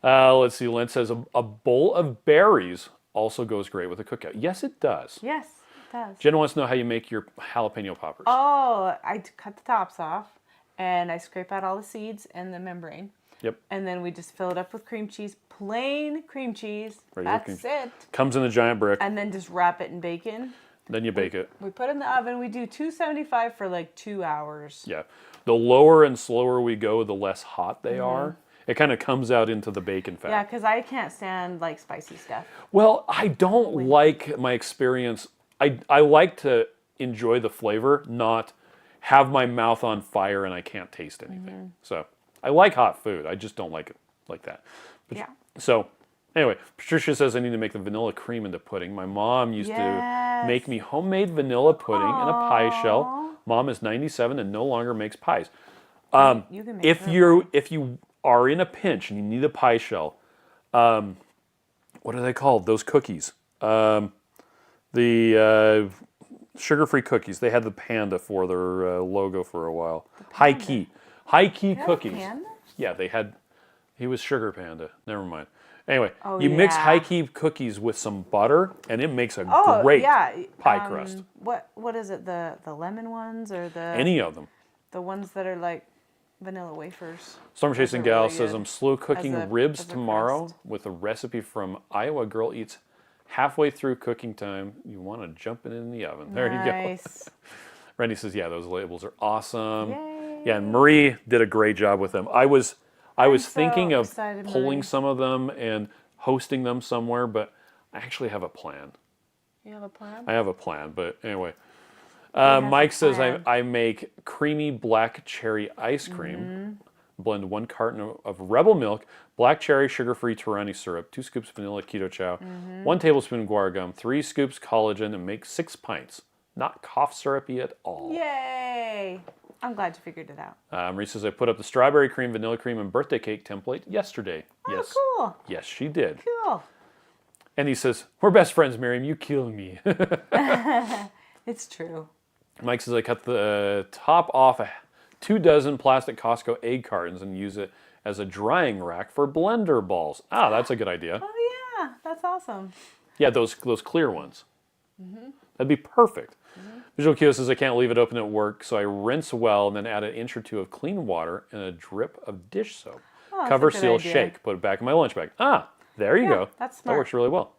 Let's see. Len says a bowl of berries also goes great with a cookout. Yes, it does. Yes, it does. Jen wants to know how you make your jalapeno poppers. Oh, I cut the tops off, and I scrape out all the seeds and the membrane. Yep. And then we just fill it up with cream cheese, plain cream cheese. Regular That's cream. it. Comes in a giant brick. And then just wrap it in bacon. Then you bake it. We put it in the oven. We do 275 for like 2 hours. Yeah. The lower and slower we go, the less hot they are. It kind of comes out into the bacon fat. Yeah, because I can't stand like spicy stuff. Well, I don't like my experience. I like to enjoy the flavor, not have my mouth on fire and I can't taste anything. So I like hot food. I just don't like it like that. But, Yeah. So anyway, Patricia says I need to make the vanilla cream into pudding. My mom used to make me homemade vanilla pudding in a pie shell. Mom is 97 and no longer makes pies. You can make If you are in a pinch and you need a pie shell, what are they called? Those cookies. The sugar-free cookies. They had the panda for their logo for a while. High key cookies. Panda? Yeah, they had. He was sugar panda. Never mind. Anyway, Oh, you mix yeah. high key cookies with some butter, and it makes a great pie crust. What is it? The lemon ones or the Any of them. the ones that are like vanilla wafers? Storm Chasing are Gal really says good I'm slow cooking as a- ribs as a tomorrow crust. with a recipe from Iowa Girl Eats. Halfway through cooking time, you want to jump it in the oven. There you go. Nice. Randy says, yeah, those labels are awesome. Yay. Yeah, and Marie did a great job with them. I was thinking so of excited, pulling Marie. some of them and hosting them somewhere, but I actually have a plan. You have a plan? I have a plan, but anyway. has a Mike says plan? I make creamy black cherry ice cream. Mm-hmm. Blend 1 carton of Rebel milk, black cherry sugar-free Torani syrup, 2 scoops vanilla Keto Chow, Mm-hmm. 1 tablespoon guar gum, 3 scoops collagen, and make 6 pints. Not cough syrupy at all. Yay! I'm glad you figured it out. Marie says I put up the strawberry cream, vanilla cream, and birthday cake template yesterday. Yes. Oh, cool. Yes, she did. Cool. And he says, we're best friends, Miriam. You kill me. It's true. Mike says I cut the top off 24 plastic Costco egg cartons and use it as a drying rack for blender balls. Ah, that's a good idea. Oh yeah, that's awesome. Yeah, those clear ones. That'd be perfect. Visual Q says I can't leave it open at work, so I rinse well and then add an inch or two of clean water and a drip of dish soap. Oh, that's Cover, a good seal, idea. shake. Put it back in my lunch bag. Ah, there you go. that's That smart. works really well.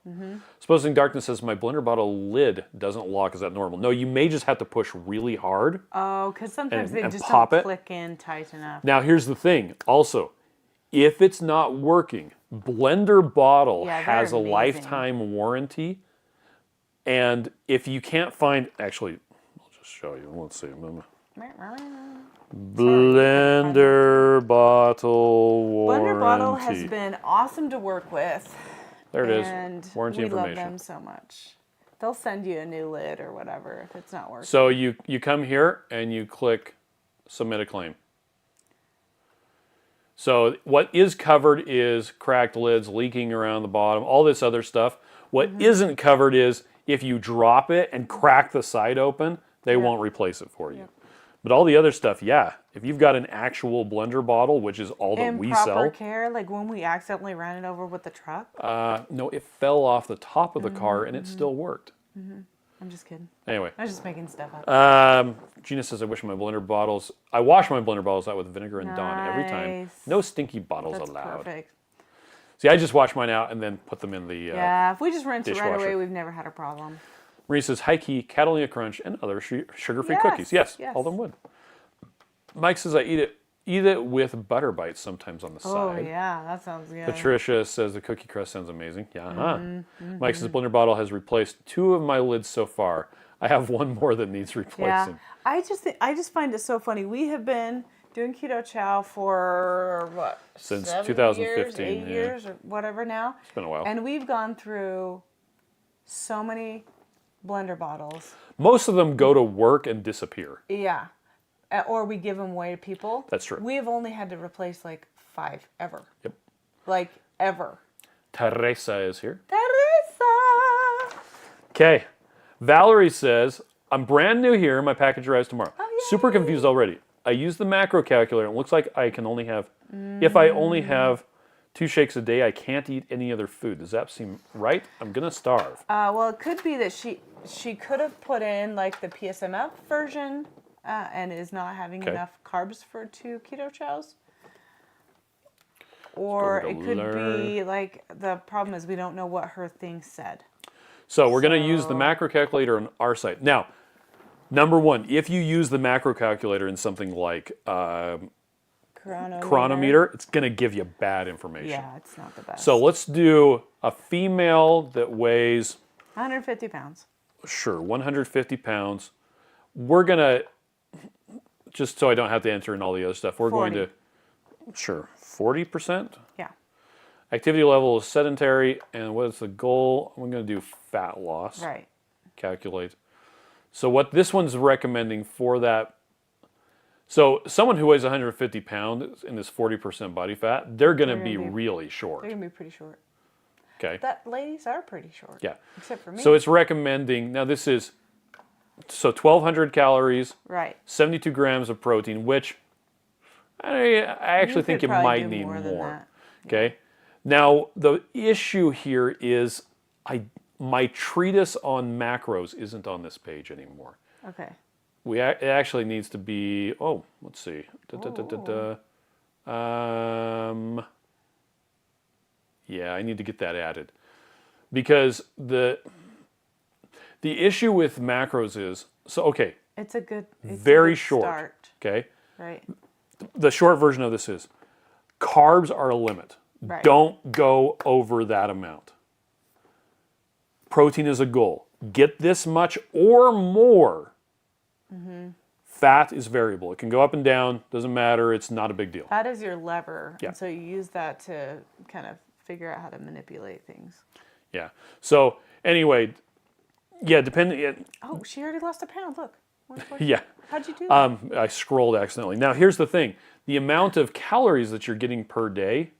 Supposing Darkness says my blender bottle lid doesn't lock. Is that normal? No, you may just have to push really hard. Oh, because sometimes And- they and just pop don't it. click in tight enough. Now, here's the thing. Also, if it's not working, Blender Bottle Yeah, they're has a amazing. lifetime warranty. And if you can't find, actually, I'll just show you. Let's see. Blender Bottle warranty. Blender Bottle has been awesome to work with. There it is. And Warranty we information. love them so much. They'll send you a new lid or whatever if it's not working. So you come here and you click Submit a Claim. So what is covered is cracked lids, leaking around the bottom, all this other stuff. What isn't covered is if you drop it and crack the side open, they won't replace it for you. But all the other stuff, yeah. If you've got an actual blender bottle, which is all that we Improper sell. care, like when we accidentally ran it over with the truck. No, it fell off the top of the car and it still worked. I'm just kidding. Anyway. I was just making stuff up. Gina says, I wish my blender bottles, I wash my blender bottles out with vinegar and Dawn every time. Nice. No stinky bottles That's allowed. perfect. See, I just wash mine out and then put them in the Yeah, if we just rinse it right dishwasher. away, we've never had a problem. Marie says, high key, Catalina Crunch, and other sugar-free Yes, cookies. Yes, yes. all of them would. Mike says, I eat it with butter bites sometimes on the Oh, side. yeah, that sounds good. Patricia says the cookie crust sounds amazing. Yeah, Mm-hmm, Mike says blender bottle has replaced 2 of my lids so far. I have 1 more that needs Yeah, replacing. I just find it so funny. We have been doing Keto Chow for what? Since 7 2015, years, 8 yeah. years, or whatever now. It's been a while. And we've gone through so many blender bottles. Most of them go to work and disappear. Yeah. Or we give them away to people. That's true. We have only had to replace like 5 ever. Yep. Like ever. Teresa is here. Teresa! Okay. Valerie says, I'm brand new here. My package arrives tomorrow. Oh, Super yay. confused already. I use the macro calculator. It looks like I can only have, if I only have 2 shakes a day, I can't eat any other food. Does that seem right? I'm going to starve. Well, it could be that she could have put in like the PSMF version and is not having enough carbs for 2 keto chows. Or it could be like the problem is we don't know what her thing said. So we're going to use the macro calculator on our site. Now, number one, if you use the macro calculator in something like chronometer, it's going to give you bad information. Yeah, it's not the best. So let's do a female that weighs 150 pounds. Sure, 150 pounds. We're going to, just so I don't have to enter in all the other stuff, we're 40. going to, sure, 40%? Yeah. Activity level is sedentary, and what is the goal? I'm going to do fat loss. Right. Calculate. So what this one's recommending for that, so someone who weighs 150 pounds and is 40% body fat, they're going to be really short. They're going to be pretty short. Okay. That ladies are pretty short. Yeah. Except for me. So it's recommending, now this is, so 1,200 calories, right. 72 grams of protein, which I actually think you might need more. Okay. Now, the issue here is my treatise on macros isn't on this page anymore. Okay. It actually needs to be, let's see. Yeah, I need to get that added. Because the issue with macros is, it's a good very short. Start. Okay. Right. The short version of this is carbs are a limit. Right. Don't go over that amount. Protein is a goal. Get this much or more. Mm-hmm. Fat is variable. It can go up and down. Doesn't matter. It's not a big deal. That is your lever. Yeah. And so you use that to kind of figure out how to manipulate things. Yeah. So anyway, yeah, depending. Oh, she already lost a pound. Look. Yeah. How'd you do that? I scrolled accidentally. Now here's the thing. The amount of calories that you're getting per day,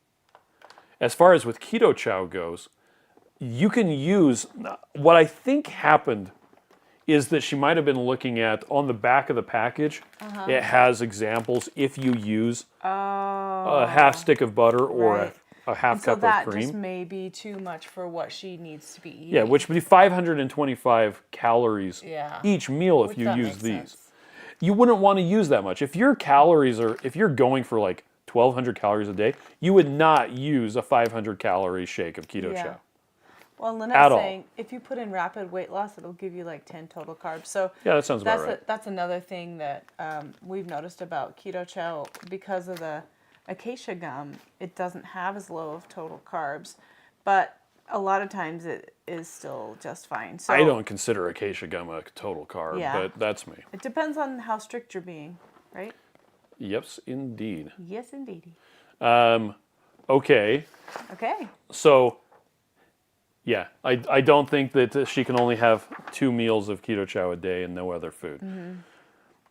as far as with Keto Chow goes, you can use, what I think happened is that she might have been looking at, on the back of the package, it has examples if you use a half stick of butter or a half cup of cream. So that just may be too much for what she needs to be eating. Yeah, which would be 525 calories each meal if you use these. Sense. You wouldn't want to use that much. If your calories are, if you're going for like 1,200 calories a day, you would not use a 500 calorie shake of Keto Chow. Well, Lynette's saying if you put in rapid weight loss, it'll give you like 10 total carbs. So yeah, that sounds about right. That's another thing that we've noticed about Keto Chow because of the acacia gum. It doesn't have as low of total carbs, but a lot of times it is still just fine. So I don't consider acacia gum a total carb, but that's me. It depends on how strict you're being, right? Yes, indeed. Yes, indeed. Okay. Okay. So, yeah, I don't think that she can only have 2 meals of Keto Chow a day and no other food. Mm-hmm.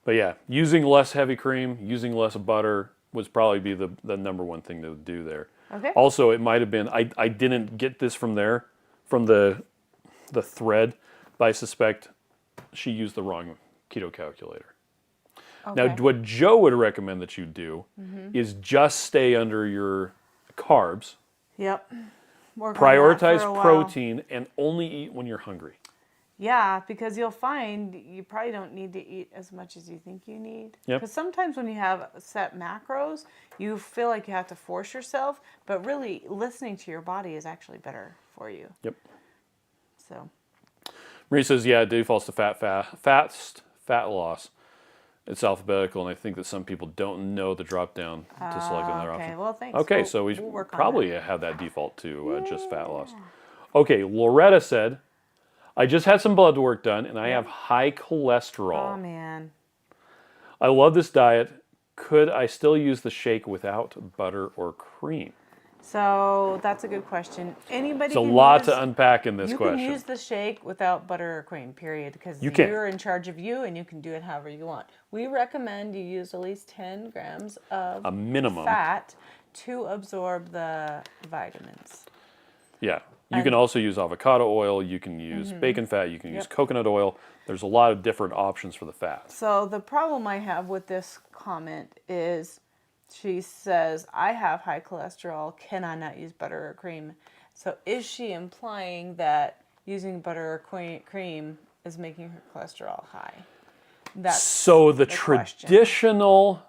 But yeah, using less heavy cream, using less butter would probably be the number one thing to do there. Okay. Also, it might have been, I didn't get this from there, from the thread, but I suspect she used the wrong keto calculator. Okay. Now, what Joe would recommend that you do is just stay under your carbs. Yep. Prioritize protein and only eat when you're hungry. Yeah, because you'll find you probably don't need to eat as much as you think you need. Yep. Because sometimes when you have set macros, you feel like you have to force yourself, but really listening to your body is actually better for you. Yep. So. Marie says, yeah, it defaults to fat loss. It's alphabetical, and I think that some people don't know the drop down to select another option. Okay, well, thanks. Okay, so we we'll probably have that default to just fat loss. Okay, Loretta said, I just had some blood work done, and I have high cholesterol. Oh, man. I love this diet. Could I still use the shake without butter or cream? So that's a good question. Anybody There's a lot to unpack in this question. You can use the shake without butter or cream, period, because you're in charge of you and you can do it however you want. We recommend you use at least 10 grams of a minimum fat to absorb the vitamins. Yeah. You can also use avocado oil. You can use bacon fat. You can use coconut oil. There's a lot of different options for the fat. So the problem I have with this comment is she says, I have high cholesterol. Can I not use butter or cream? So is she implying that using butter or cream is making her cholesterol high? That's so the question. traditional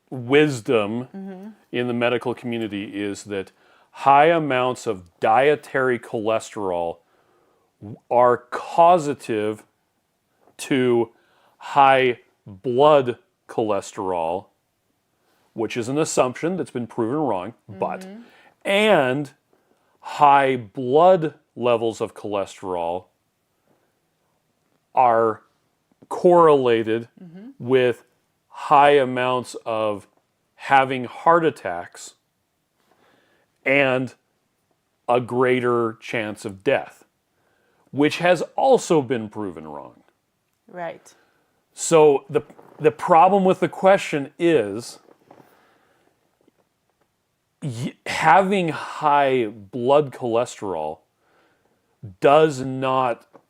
wisdom in the medical community is that high amounts of dietary cholesterol are causative to high blood cholesterol, which is an assumption that's been proven wrong, and high blood levels of cholesterol are correlated with high amounts of having heart attacks and a greater chance of death, which has also been proven wrong. Right. So the problem with the question is having high blood cholesterol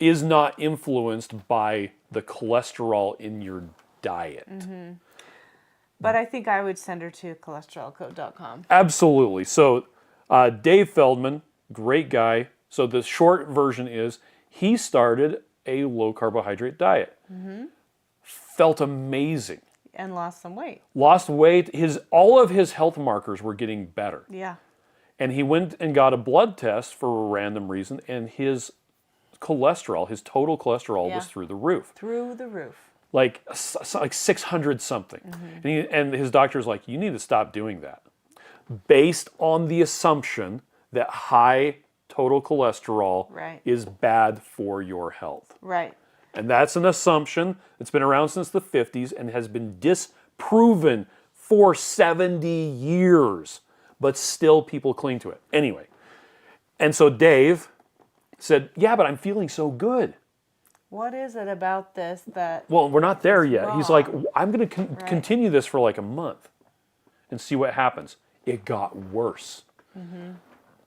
is not influenced by the cholesterol in your diet. But I think I would send her to cholesterolcode.com. Absolutely. So Dave Feldman, great guy. So the short version is he started a low carbohydrate diet. Felt amazing. And lost some weight. Lost weight. All of his health markers were getting better. Yeah. And he went and got a blood test for a random reason, and his cholesterol, his total cholesterol was through the roof. Through the roof. Like 600 something. And his doctor's like, you need to stop doing that. Based on the assumption that high total cholesterol is bad for your health. Right. And that's an assumption that's been around since the 50s and has been disproven for 70 years. But still people cling to it. Anyway, and so Dave said, yeah, but I'm feeling so good. What is it about this that... Well, we're not there yet. wrong? He's like, I'm going to continue this for like a month and see what happens. It got worse.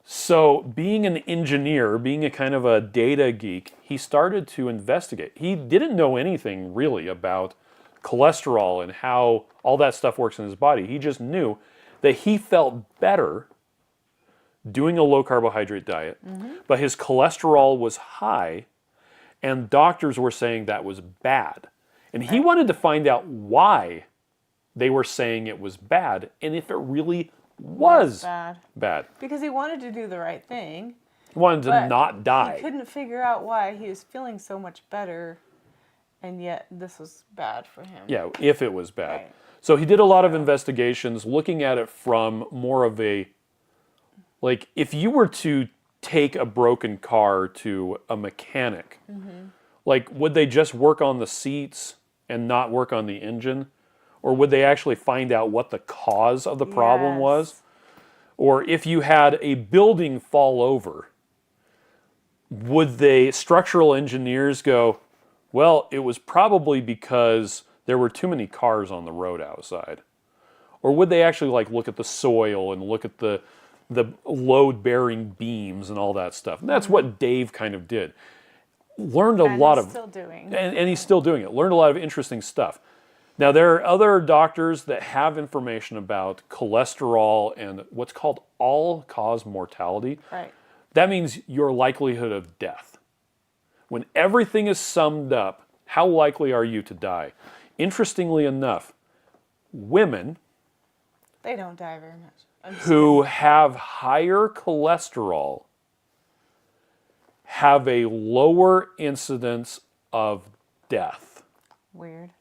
So being an engineer, being a kind of a data geek, he started to investigate. He didn't know anything really about cholesterol and how all that stuff works in his body. He just knew that he felt better doing a low carbohydrate diet, but his cholesterol was high, and doctors were saying that was bad. And he wanted to find out why they were saying it was bad, and if it really was bad. Because he wanted to do the right thing. He wanted to not die. He couldn't figure out why he was feeling so much better, and yet this was bad for him. Yeah, if it was bad. Right. So he did a lot of investigations looking at it from more of a, like, if you were to take a broken car to a mechanic, like, would they just work on the seats and not work on the engine? Or would they actually find out what the cause of the problem was? Or if you had a building fall over, would structural engineers go, well, it was probably because there were too many cars on the road outside? Or would they actually like look at the soil and look at the load-bearing beams and all that stuff? And that's what Dave kind of did. Learned a lot of... And he's still doing. And he's still doing it. Learned a lot of interesting stuff. Now, there are other doctors that have information about cholesterol and what's called all-cause mortality. Right. That means your likelihood of death. When everything is summed up, how likely are you to die? Interestingly enough, women They don't die very much. who have higher cholesterol have a lower incidence of death. Weird.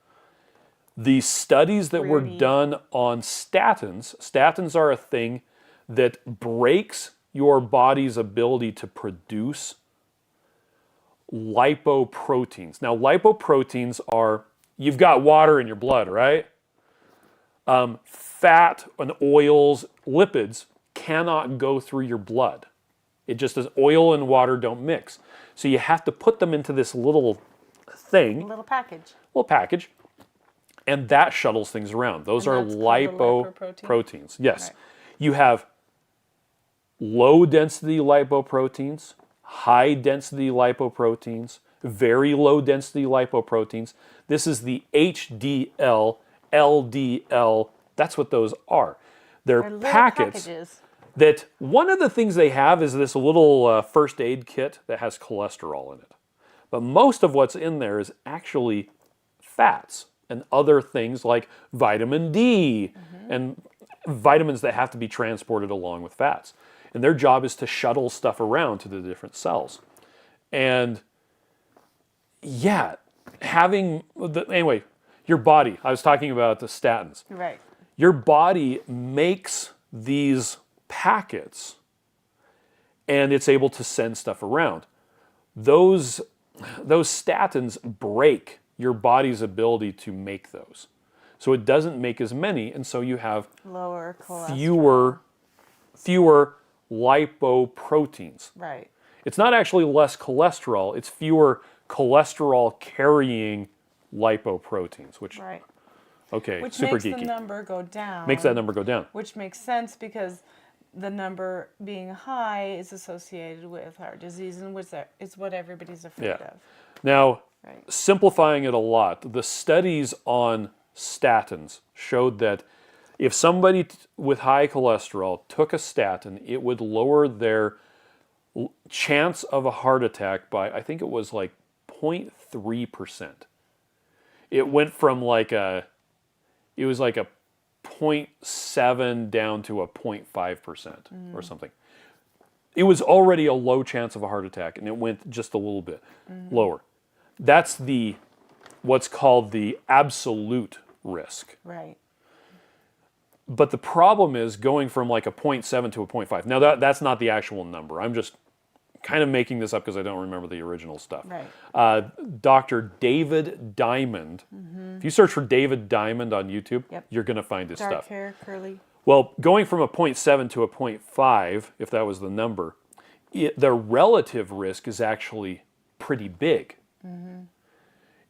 The studies that were done on statins are a thing that breaks your body's ability to produce lipoproteins. Now, lipoproteins are, you've got water in your blood, right? Fat and oils, lipids cannot go through your blood. It just as oil and water don't mix. So you have to put them into this little thing. Little package. And that shuttles things around. Those are that's called a lipoprotein? lipoproteins. Yes. Right. You have low density lipoproteins, high density lipoproteins, very low density lipoproteins. This is the HDL, LDL. That's what those are. They're Little packets packages. that one of the things they have is this little first aid kit that has cholesterol in it. But most of what's in there is actually fats and other things like vitamin D and vitamins that have to be transported along with fats. And their job is to shuttle stuff around to the different cells. And yeah, anyway, your body, I was talking about the statins. Right. Your body makes these packets and it's able to send stuff around. Those statins break your body's ability to make those. So it doesn't make as many, and so you have Lower cholesterol. fewer lipoproteins. Right. It's not actually less cholesterol, it's fewer cholesterol carrying lipoproteins, which Right. okay, Which super makes geeky. the number go down. Makes that number go down. Which makes sense because the number being high is associated with heart disease, and which is what everybody's afraid Yeah. of. Now, Right. simplifying it a lot, the studies on statins showed that if somebody with high cholesterol took a statin, it would lower their chance of a heart attack by, I think it was like 0.3%. It went from it was like a 0.7 down to a 0.5% or something. It was already a low chance of a heart attack, and it went just a little bit lower. That's what's called the absolute risk. Right. But the problem is going from like a 0.7 to a 0.5. Now that's not the actual number. I'm just kind of making this up because I don't remember the original stuff. Right. Dr. David Diamond. If you search for David Diamond on YouTube, Yep. you're going to find his Dark stuff. hair, curly. Well, going from a 0.7 to a 0.5, if that was the number, the relative risk is actually pretty big.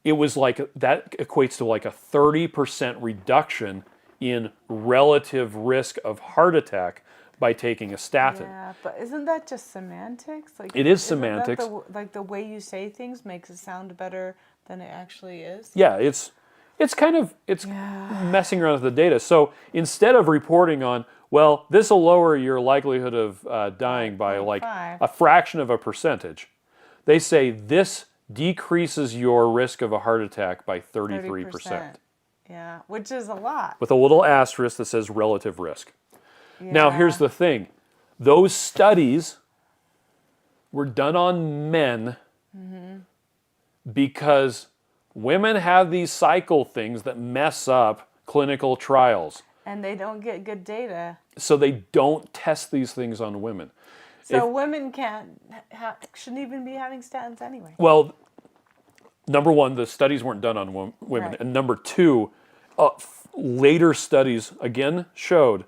It was like, that equates to like a 30% reduction in relative risk of heart attack by taking a statin. Yeah, but isn't that just semantics? Like, It is isn't that semantics. like the way you say things makes it sound better than it actually is. Yeah, it's messing around with the data. So instead of reporting on, well, this will lower your likelihood of dying by like 0.5. a fraction of a percentage, they say this decreases your risk of a heart attack by 33%. Yeah, which is a lot. With a little asterisk that says relative risk. Now, here's Yeah. the thing. Those studies were done on men because women have these cycle things that mess up clinical trials. And they don't get good data. So they don't test these things on women. So women shouldn't even be having statins anyway. Well, number one, the studies weren't done on women. Right. And number two, later studies again showed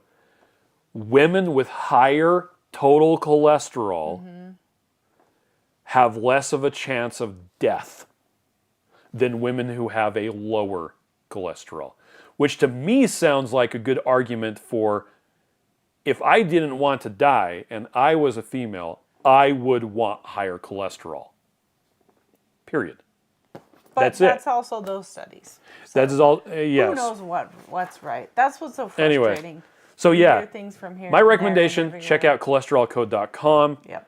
women with higher total cholesterol have less of a chance of death than women who have a lower cholesterol, which to me sounds like a good argument for if I didn't want to die and I was a female, I would want higher cholesterol. Period. But that's that's it. also those studies. That is all, yes. Who knows what's right? That's what's so Anyway, frustrating. so You yeah, hear things from here my and there and recommendation, never check get out cholesterolcode.com. Yep.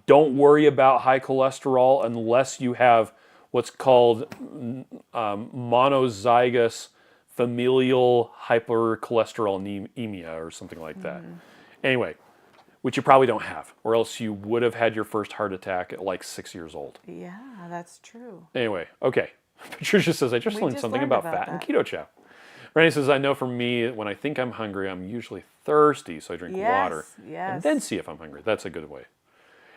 Don't worry about high cholesterol unless you have what's called monozygous familial hypercholesterolemia or something like that. Anyway, which you probably don't have, or else you would have had your first heart attack at like 6 years old. Yeah, that's true. Anyway, okay. Patricia says, I just We learned just something learned about about fat and that. Keto Chow. Renee says, I know for me, when I think I'm hungry, I'm usually thirsty, so I drink water. Yes. And then see if I'm hungry. That's a good way.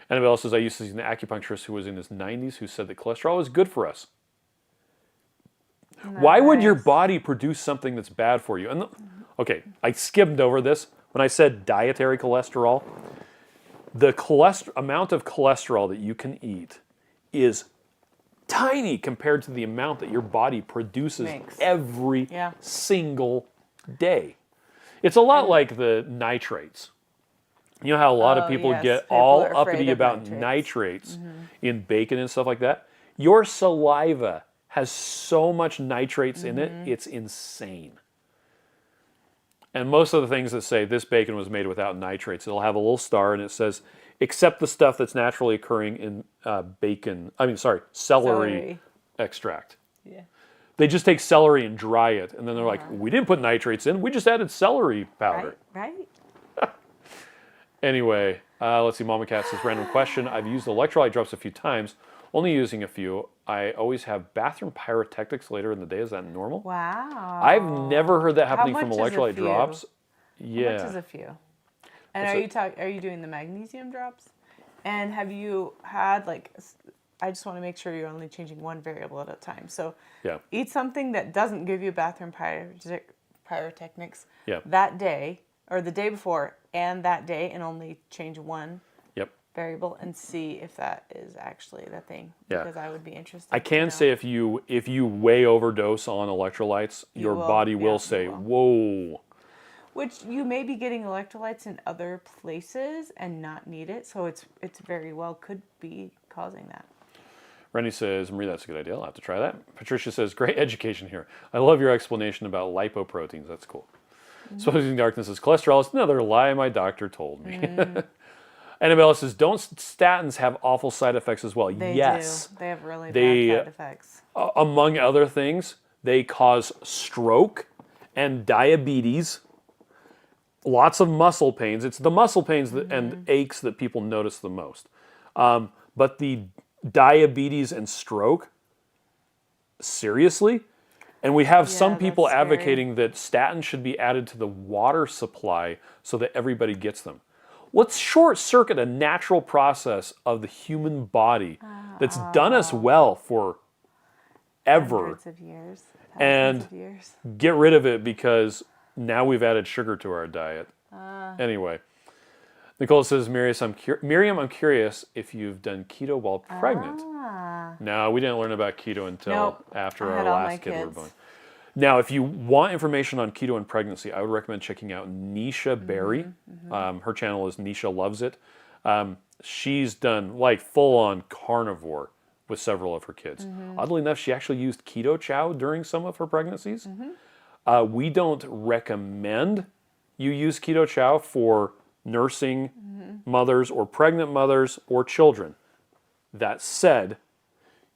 Annabelle says, I used to see an acupuncturist who was in his 90s who said that cholesterol is good for us. Why would your Nice. body produce something that's bad for you? And okay, I skimmed over this. When I said dietary cholesterol, the amount of cholesterol that you can eat is tiny compared to the amount that your body produces Makes. every Yeah. single day. It's a lot like the nitrates. You know how a lot of Oh, people yes, get people all are afraid uppity of about nitrates. nitrates in bacon and stuff like that? Your saliva has so much nitrates in it, it's insane. And most of the things that say this bacon was made without nitrates, it'll have a little star and it says, except the stuff that's naturally occurring in celery Celery. extract. Yeah. They just take celery and dry it, and then they're like, we didn't put nitrates in, we just added celery powder. Right. Anyway, let's see, Mama Cat says, random question. I've used electrolyte drops a few times, only using a few. I always have bathroom pyrotechnics later in the day. Is that normal? Wow. I've never heard that How happening from much is a electrolyte few? drops. How Yeah. much is a few? And What's are you doing the magnesium drops? And have you had I just want to make sure you're only changing one variable at a time. So Yeah. eat something that doesn't give you bathroom pyrotechnics Yeah. that day or the day before and that day, and only change one Yep. variable and see if that is actually the thing. Yeah. Because I would be interested. I to can know. say if you way overdose on electrolytes, your will, body yeah, will you say, will. whoa. Which you may be getting electrolytes in other places and not need it, so it's very well could be causing that. Rennie says, Marie, that's a good idea. I'll have to try that. Patricia says, great education here. I love your explanation about lipoproteins. That's cool. Supposing Darkness says, cholesterol is another lie my doctor told me. Annabella says, don't statins have awful side effects as well? They Yes. do. They have really They- bad side effects. Among other things, they cause stroke and diabetes, lots of muscle pains. It's the muscle pains and aches that people notice the most. But the diabetes and stroke, seriously? And we have some people that's scary. advocating that statins should be added to the water supply so that everybody gets them. Let's short circuit a natural process of the human body that's done us well for ever. Hundreds of years. And Thousands of years. get rid of it because now we've added sugar to our diet. Anyway, Nicole says, Miriam, I'm curious if you've done keto while pregnant. No, we didn't learn about keto until Nope. after I our had all my last kid were kids. born. Now, if you want information on keto and pregnancy, I would recommend checking out Nisha Berry. Her channel is Nisha Loves It. She's done like full-on carnivore with several of her kids. Oddly enough, she actually used Keto Chow during some of her pregnancies. We don't recommend you use Keto Chow for nursing mothers or pregnant mothers or children. That said,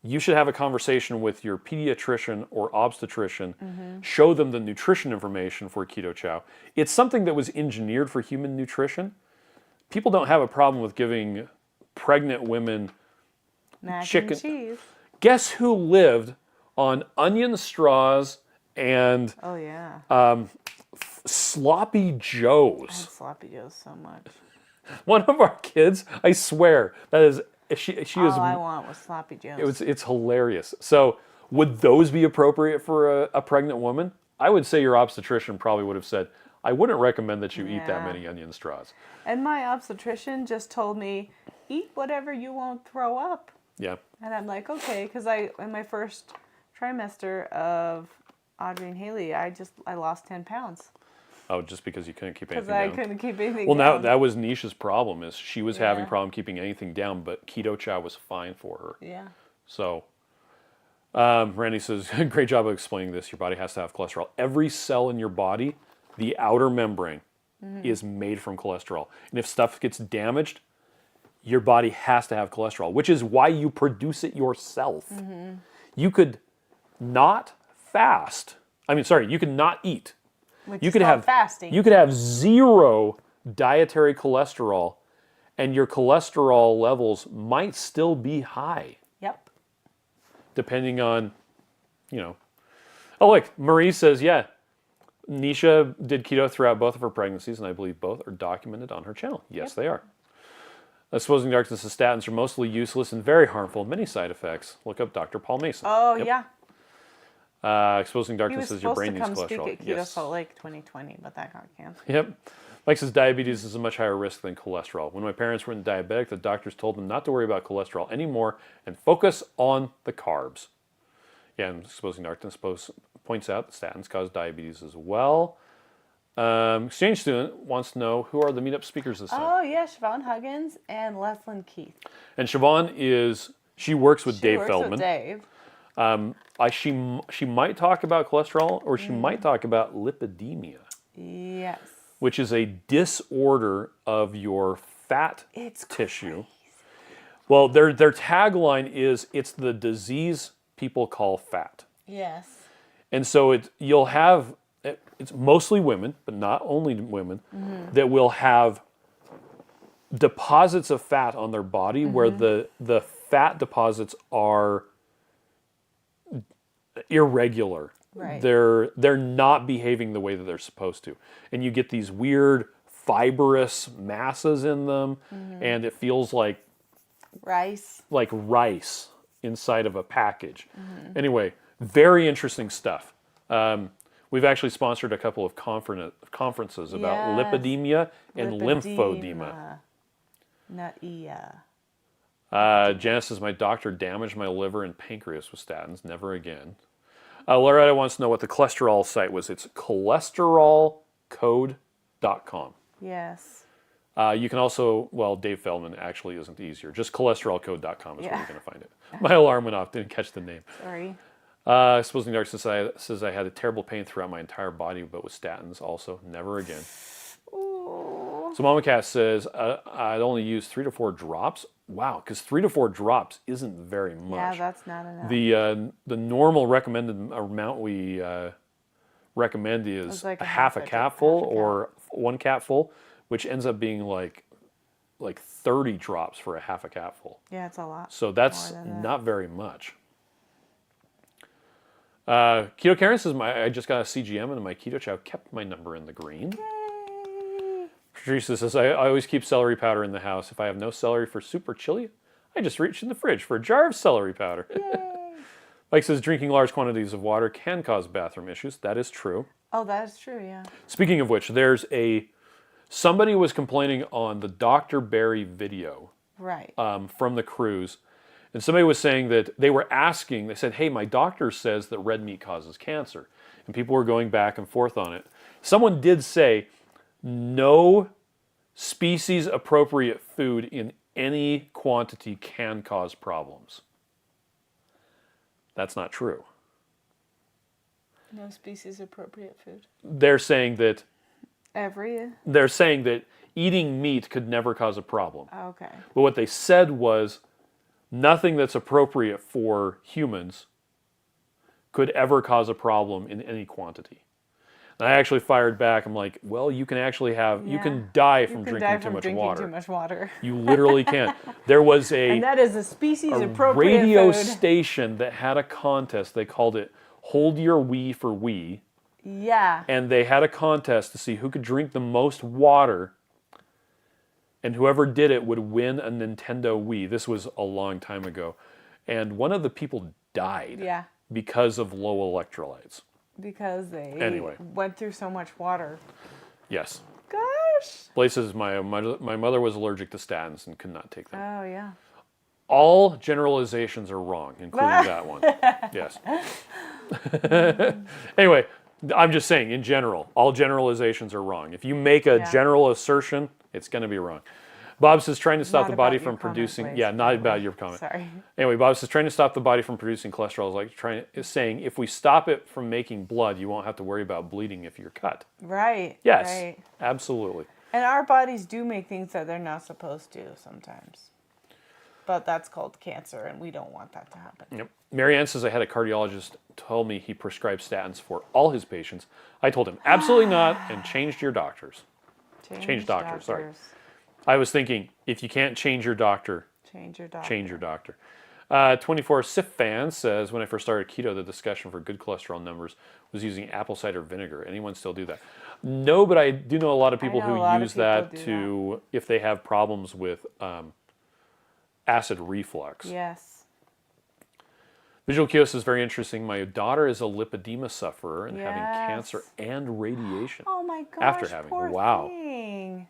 you should have a conversation with your pediatrician or obstetrician, show them the nutrition information for Keto Chow. It's something that was engineered for human nutrition. People don't have a problem with giving pregnant women Mac chicken. and cheese. Guess who lived on onion straws and Oh yeah. sloppy I joes? had sloppy joes so much. One of our kids, I swear, that is she is. All I want was sloppy joes. It's hilarious. So would those be appropriate for a pregnant woman? I would say your obstetrician probably would have said, I wouldn't recommend that you eat that Yeah. many onion straws. And my obstetrician just told me, eat whatever you won't throw up. Yeah. And I'm like, okay, because in my first trimester of Audrey and Haley, I lost 10 pounds. Oh, just because you couldn't keep anything Because I down. couldn't keep anything Well, down. that was Nisha's problem, is she was having Yeah. problem keeping anything down, but Keto Chow was fine for her. Yeah. So, Randy says, great job of explaining this. Your body has to have cholesterol. Every cell in your body, the outer membrane, is made from cholesterol. And if stuff gets damaged, your body has to have cholesterol, which is why you produce it yourself. You could not fast. You could not eat. Which You is could called have fasting. You could have zero dietary cholesterol, and your cholesterol levels might still be high, Yep. depending on, Oh, look, Marie says, yeah, Nisha did keto throughout both of her pregnancies, and I believe both are documented on her channel. Yes, they are. Exposing Darkness, the statins are mostly useless and very harmful. Many side effects. Look up Dr. Paul Mason. Oh, Yep. yeah. Exposing He Darkness was says your supposed brain to needs come speak cholesterol. at Keto Yes. Salt Lake 2020, but that got canceled. Yep. Mike says diabetes is a much higher risk than cholesterol. When my parents were diabetic, the doctors told them not to worry about cholesterol anymore and focus on the carbs. Yeah, and Exposing Darkness points out that statins cause diabetes as well. Exchange student wants to know who are the meetup speakers this time. Oh, yeah, Siobhan Huggins and Leslyn Keith. And Siobhan she works with Dave Feldman. With Dave. She might talk about cholesterol, or she might talk about lipidemia. Yes. Which is a disorder of your fat tissue. Crazy. Well, their tagline is, it's the disease people call fat. Yes. And so it's mostly women, but not only women, that will have deposits of fat on their body where the fat deposits are irregular. Right. They're not behaving the way that they're supposed to. And you get these weird fibrous masses in them, and it feels like rice inside of a package. Anyway, very interesting stuff. We've actually sponsored a couple of conferences about lipidemia and lymphedema. Not Janice says, my doctor damaged my liver and pancreas with statins. Never again. Loretta wants to know what the cholesterol site was. It's cholesterolcode.com. Yes. You can also, Dave Feldman actually isn't easier. Just cholesterolcode.com is where you're going to find it. My alarm went off. Didn't catch the name. Sorry. Supposing Dark says I had a terrible pain throughout my entire body, but with statins also. Never again. Ooh. So Mama Cat says, I'd only use 3 to 4 drops. Wow, because 3 to 4 drops isn't very much. Yeah, that's not enough. The normal recommended amount we recommend is like a half a capful or 1 capful, which ends up being like 30 drops for a half a capful. Yeah, it's a lot. So that's not very much. Keto Karen says, I just got a CGM and my Keto Chow kept my number in the green. Yay. Teresa says, I always keep celery powder in the house. If I have no celery for soup or chili, I just reach in the fridge for a jar of celery powder. Mike says, drinking large quantities of water can cause bathroom issues. That is true. Oh, that is true, yeah. Speaking of which, somebody was complaining on the Dr. Barry video from the cruise. And somebody was saying that they said, hey, my doctor says that red meat causes cancer. And people were going back and forth on it. Someone did say, no species appropriate food in any quantity can cause problems. That's not true. No species appropriate food. They're saying that They're eating meat could never cause a problem. Okay. But what they said was nothing that's appropriate for humans could ever cause a problem in any quantity. And I actually fired back. I'm like, well, you can actually you can die from drinking too much water. You literally can. There was and that is a species appropriate radio food. station that had a contest. They called it Hold Your Wee for Wee. Yeah. And they had a contest to see who could drink the most water. And whoever did it would win a Nintendo Wii. This was a long time ago. And one of the people died because of low electrolytes. Because they went through so much water. Yes. Gosh. Blaze says, my mother was allergic to statins and could not take them. Oh, yeah. All generalizations are wrong, including that one. Yes. Anyway, I'm just saying, in general, all generalizations are wrong. If you make a general assertion, it's going to be wrong. Bob says, trying to stop the body from producing... Please. Yeah, not about your comment. Sorry. Anyway, Bob says, trying to stop the body from producing cholesterol is saying, if we stop it from making blood, you won't have to worry about bleeding if you're cut. Right. Yes, right. Absolutely. And our bodies do make things that they're not supposed to sometimes. But that's called cancer, and we don't want that to happen. Yep. Marianne says, I had a cardiologist tell me he prescribed statins for all his patients. I told him, absolutely not, and changed your doctors. Change doctors, sorry. I was thinking, if you can't change your doctor, change your doctor. 24 Sif fan says, when I first started keto, the discussion for good cholesterol numbers was using apple cider vinegar. Anyone still do that? No, but I do know a lot of people who use that if they have problems with acid reflux. Yes. Visual Kios is very interesting. My daughter is a lipedema sufferer and having cancer and radiation. Oh my gosh, after having poor thing.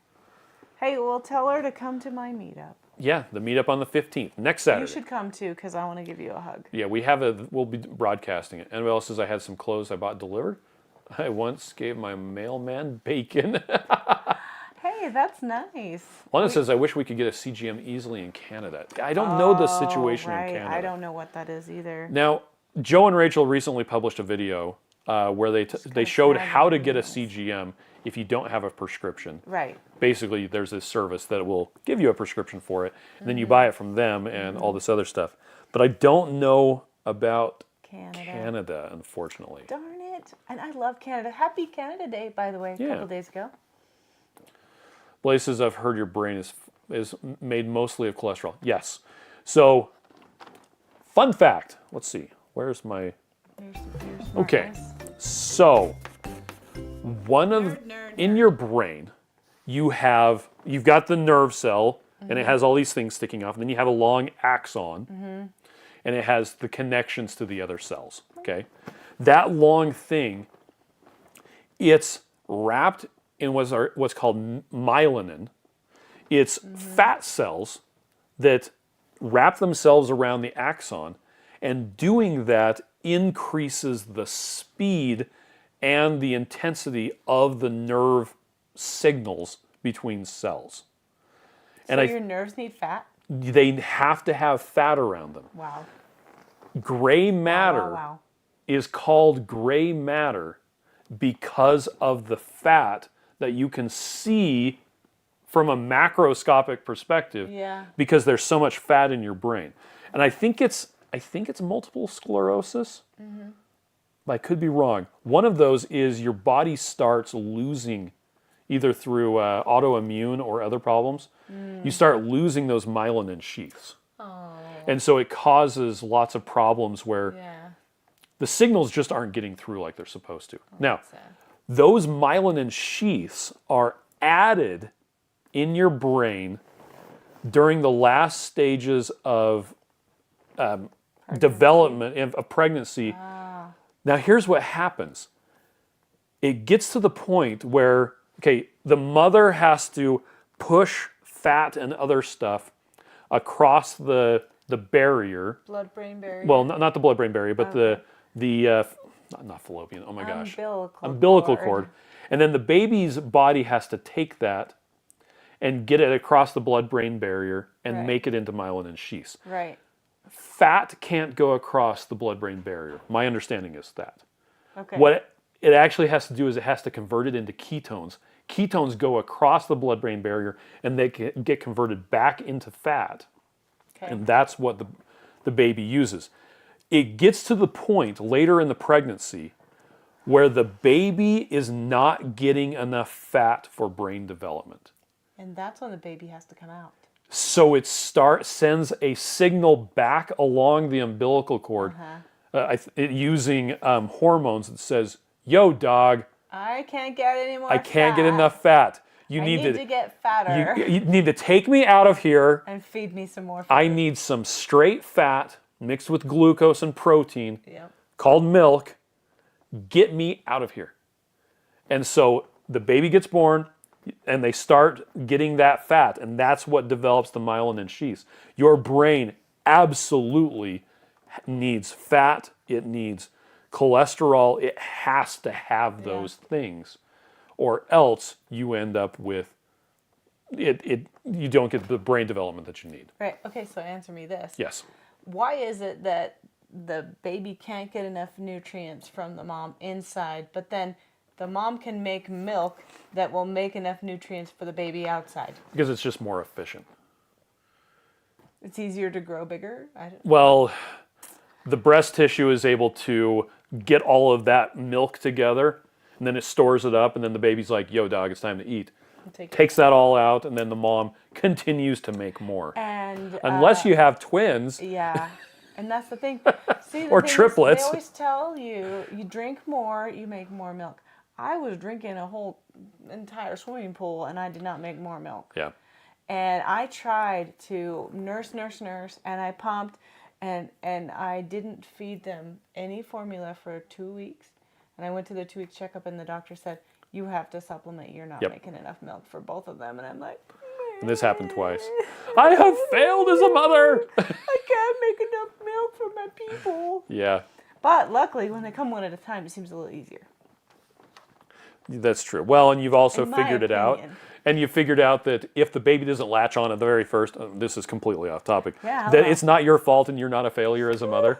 Hey, well, tell her to come to my meetup. Yeah, the meetup on the 15th, next Saturday. You should come too, because I want to give you a hug. Yeah, we'll be broadcasting it. Anybody else says I had some clothes I bought delivered? I once gave my mailman bacon. Hey, that's nice. Lana says, I wish we could get a CGM easily in Canada. I don't know the situation in Canada. I don't know what that is either. Now, Joe and Rachel recently published a video where they showed how to get a CGM if you don't have a prescription. Right. Basically, there's this service that will give you a prescription for it, and then you buy it from them and all this other stuff. But I don't know about Canada, unfortunately. Darn it. And I love Canada. Happy Canada Day, by the way, a couple days ago. Blaze says, I've heard your brain is made mostly of cholesterol. Yes. So, fun fact. Let's see. Where's my... Okay. So, in your brain, you've got the nerve cell, and it has all these things sticking off, and then you have a long axon, and it has the connections to the other cells, okay? That long thing, it's wrapped in what's called myelin. It's fat cells that wrap themselves around the axon, and doing that increases the speed and the intensity of the nerve signals between cells. So your nerves need fat? They have to have fat around them. Wow. Gray matter is called gray matter because of the fat that you can see from a macroscopic perspective, because there's so much fat in your brain. And I think it's multiple sclerosis. But I could be wrong. One of those is your body starts losing, either through autoimmune or other problems, you start losing those myelin sheaths. And so it causes lots of problems where the signals just aren't getting through like they're supposed to. Now, those myelin sheaths are added in your brain during the last stages of development of pregnancy. Now, here's what happens. It gets to the point where, the mother has to push fat and other stuff across the barrier. Blood-brain barrier. Well, not the blood-brain barrier, but the not fallopian. Oh my gosh. Umbilical cord. And then the baby's body has to take that and get it across the blood-brain barrier and make it into myelin sheaths. Right. Fat can't go across the blood-brain barrier. My understanding is that. Okay. What it actually has to do is it has to convert it into ketones. Ketones go across the blood-brain barrier and they get converted back into fat. Okay. And that's what the baby uses. It gets to the point later in the pregnancy where the baby is not getting enough fat for brain development. And that's when the baby has to come out. So it sends a signal back along the umbilical cord using hormones that says, yo, dog, I can't get any more I can't get enough fat. I need to get fatter. You need to take me out of here. And feed me some more food. I need some straight fat mixed with glucose and protein called milk. Get me out of here. And so the baby gets born, and they start getting that fat, and that's what develops the myelin sheaths. Your brain absolutely needs fat. It needs cholesterol. It has to have those things, or else you end up with it. You don't get the brain development that you need. Right. Okay. So answer me this. Yes. Why is it that the baby can't get enough nutrients from the mom inside, but then the mom can make milk that will make enough nutrients for the baby outside? Because it's just more efficient. It's easier to grow bigger? Well, the breast tissue is able to get all of that milk together, and then it stores it up, and then the baby's like, yo, dog, it's time to eat. Takes that all out, and then the mom continues to make more. And unless you have twins. Yeah. And that's the thing. See, or triplets. They always tell you, you drink more, you make more milk. I was drinking a whole entire swimming pool, and I did not make more milk. Yeah. And I tried to nurse, and I pumped, and I didn't feed them any formula for 2 weeks. And I went to the 2-week checkup, and the doctor said, you have to supplement. You're not making enough milk for both of them. And I'm like, and this happened twice. I have failed as a mother. I can't make enough milk for my people. Yeah. But luckily, when they come one at a time, it seems a little easier. That's true. Well, and you've also In my figured it out. opinion. And you figured out that if the baby doesn't latch on at the very first, this is completely off topic, Yeah, that hello. it's not your fault and you're not a failure as a mother.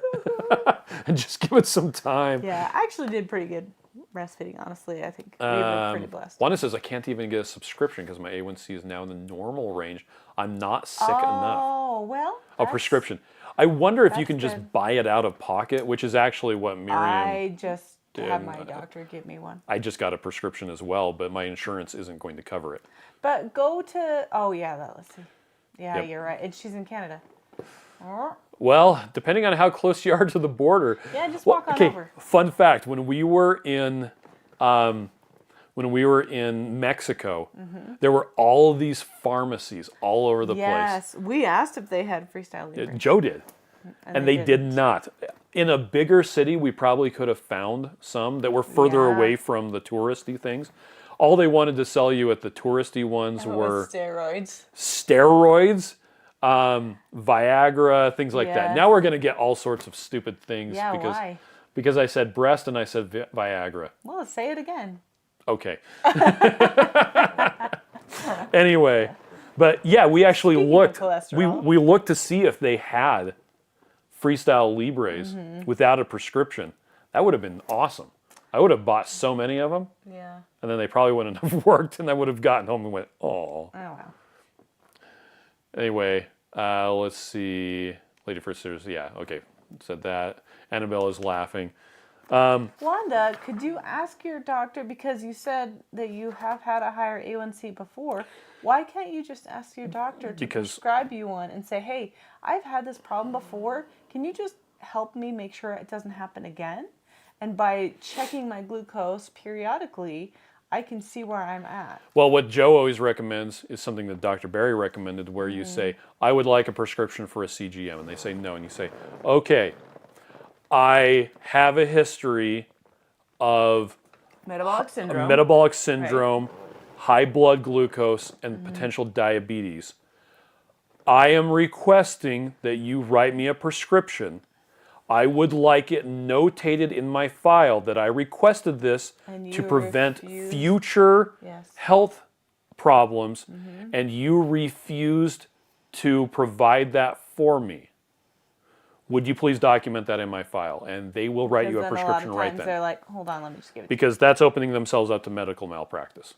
And just give it some time. Yeah, I actually did pretty good breastfeeding, honestly. I think we were pretty blessed. Wanda says, I can't even get a subscription because my A1C is now in the normal range. I'm not sick enough. Oh, well. A prescription. I wonder if you that's can just good. buy it out of pocket, which is actually what Miriam... I just had did. my doctor give me one. I just got a prescription as well, but my insurance isn't going to cover it. But go to, oh yeah, let's see. Yeah, Yep. you're right. And she's in Canada. Well, depending on how close you are to the border. Yeah, just walk on okay, over. fun fact: when we were in Mexico, there were all of these pharmacies all over the place. Yes, we asked if they had freestyle Libre. Joe did, and they did didn't. not. In a bigger city, we probably could have found some that were further Yeah. away from the touristy things. All they wanted to sell you at the touristy ones were steroids, Viagra, things like that. Yes. Now we're going to get all sorts of stupid things Yeah, why? because I said breast and I said Viagra. Well, let's say it again. Okay. Anyway, but yeah, we actually Speaking of looked. cholesterol. We looked to see if they had Freestyle Libres without a prescription. That would have been awesome. I would have bought so many of them, Yeah. and then they probably wouldn't have worked, and I would have gotten home and went, oh. Oh, wow. Anyway, let's see. Lady First Series, yeah, okay, said that. Annabelle is laughing. Wanda, could you ask your doctor, because you said that you have had a higher A1C before, why can't you just ask your doctor to prescribe you one and say, hey, I've had this problem before, can you just help me make sure it doesn't happen again? And by checking my glucose periodically, I can see where I'm at. Well, what Joe always recommends is something that Dr. Barry recommended, where you say, I would like a prescription for a CGM. And they say no. And you say, okay, I have a history of Metabolic syndrome. High blood glucose, and potential diabetes. I am requesting that you write me a prescription. I would like it notated in my file that I requested this to prevent future health problems, and you refused to provide that for me. Would you please document that in my file? And they will write you a prescription right then. They're like, hold on, let me just give it to you. Because that's opening themselves up to medical malpractice.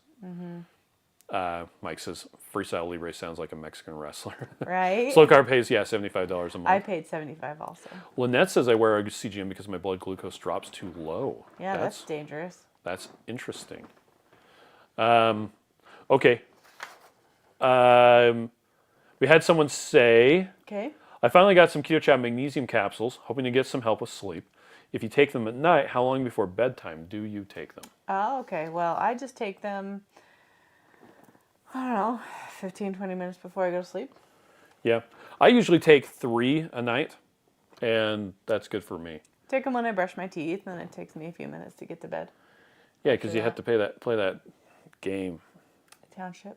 Mike says, Freestyle Libre sounds like a Mexican wrestler. Right? Slow Carb pays, yeah, $75 a month. I paid $75 also. Lynette says I wear a CGM because my blood glucose drops too low. Yeah, that's dangerous. That's interesting. Okay. We had someone say, Okay. I finally got some Keto Chow Magnesium Capsules, hoping to get some help with sleep. If you take them at night, how long before bedtime do you take them? Oh, okay. Well, I just take them, I don't know, 15, 20 minutes before I go to sleep. Yeah. I usually take 3 a night, and that's good for me. Take them when I brush my teeth, and then it takes me a few minutes to get to bed. Yeah, because you have to play that game. Township.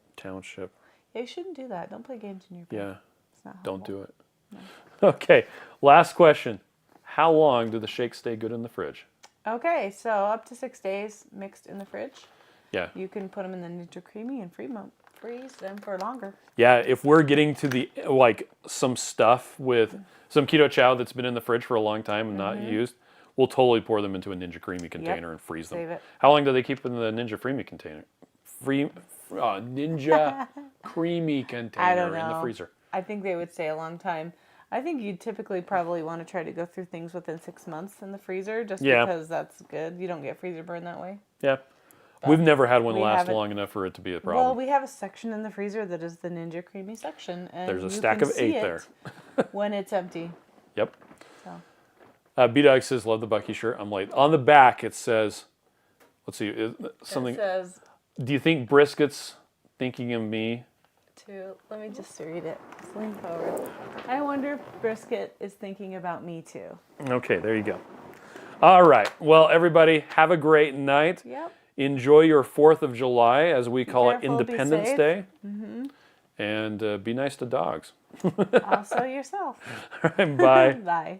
Yeah, you shouldn't do that. Don't play games in your bed. Yeah. It's not helpful. Don't do it. No. Okay, last question. How long do the shakes stay good in the fridge? Okay, so up to 6 days mixed in the fridge. Yeah. You can put them in the Ninja Creamy and freeze them for longer. Yeah, if we're getting to the, some stuff with some Keto Chow that's been in the fridge for a long time and not used, we'll totally pour them into a Ninja Creamy container and freeze them. Save it. How long do they keep in the Ninja Creamy container? Ninja Creamy container in the freezer. I think they would stay a long time. I think you typically probably want to try to go through things within 6 months in the freezer, just because that's good. You don't get freezer burn that way. Yeah. We've never had one last long enough for it to be a problem. Well, we have a section in the freezer that is the Ninja Creamy section. And there's a stack of 8 there. when it's empty. Yep. So. B-Dog says, love the Bucky shirt. I'm like, on the back it says, let's see, something. It says, do you think Brisket's thinking of me? Let me just read it. Just lean forward. I wonder if Brisket is thinking about me too. Okay, there you go. All right. Well, everybody, have a great night. Yep. Enjoy your 4th of July, as we call it, careful, Independence Day. And be nice to dogs. Also yourself. All right, bye. Bye.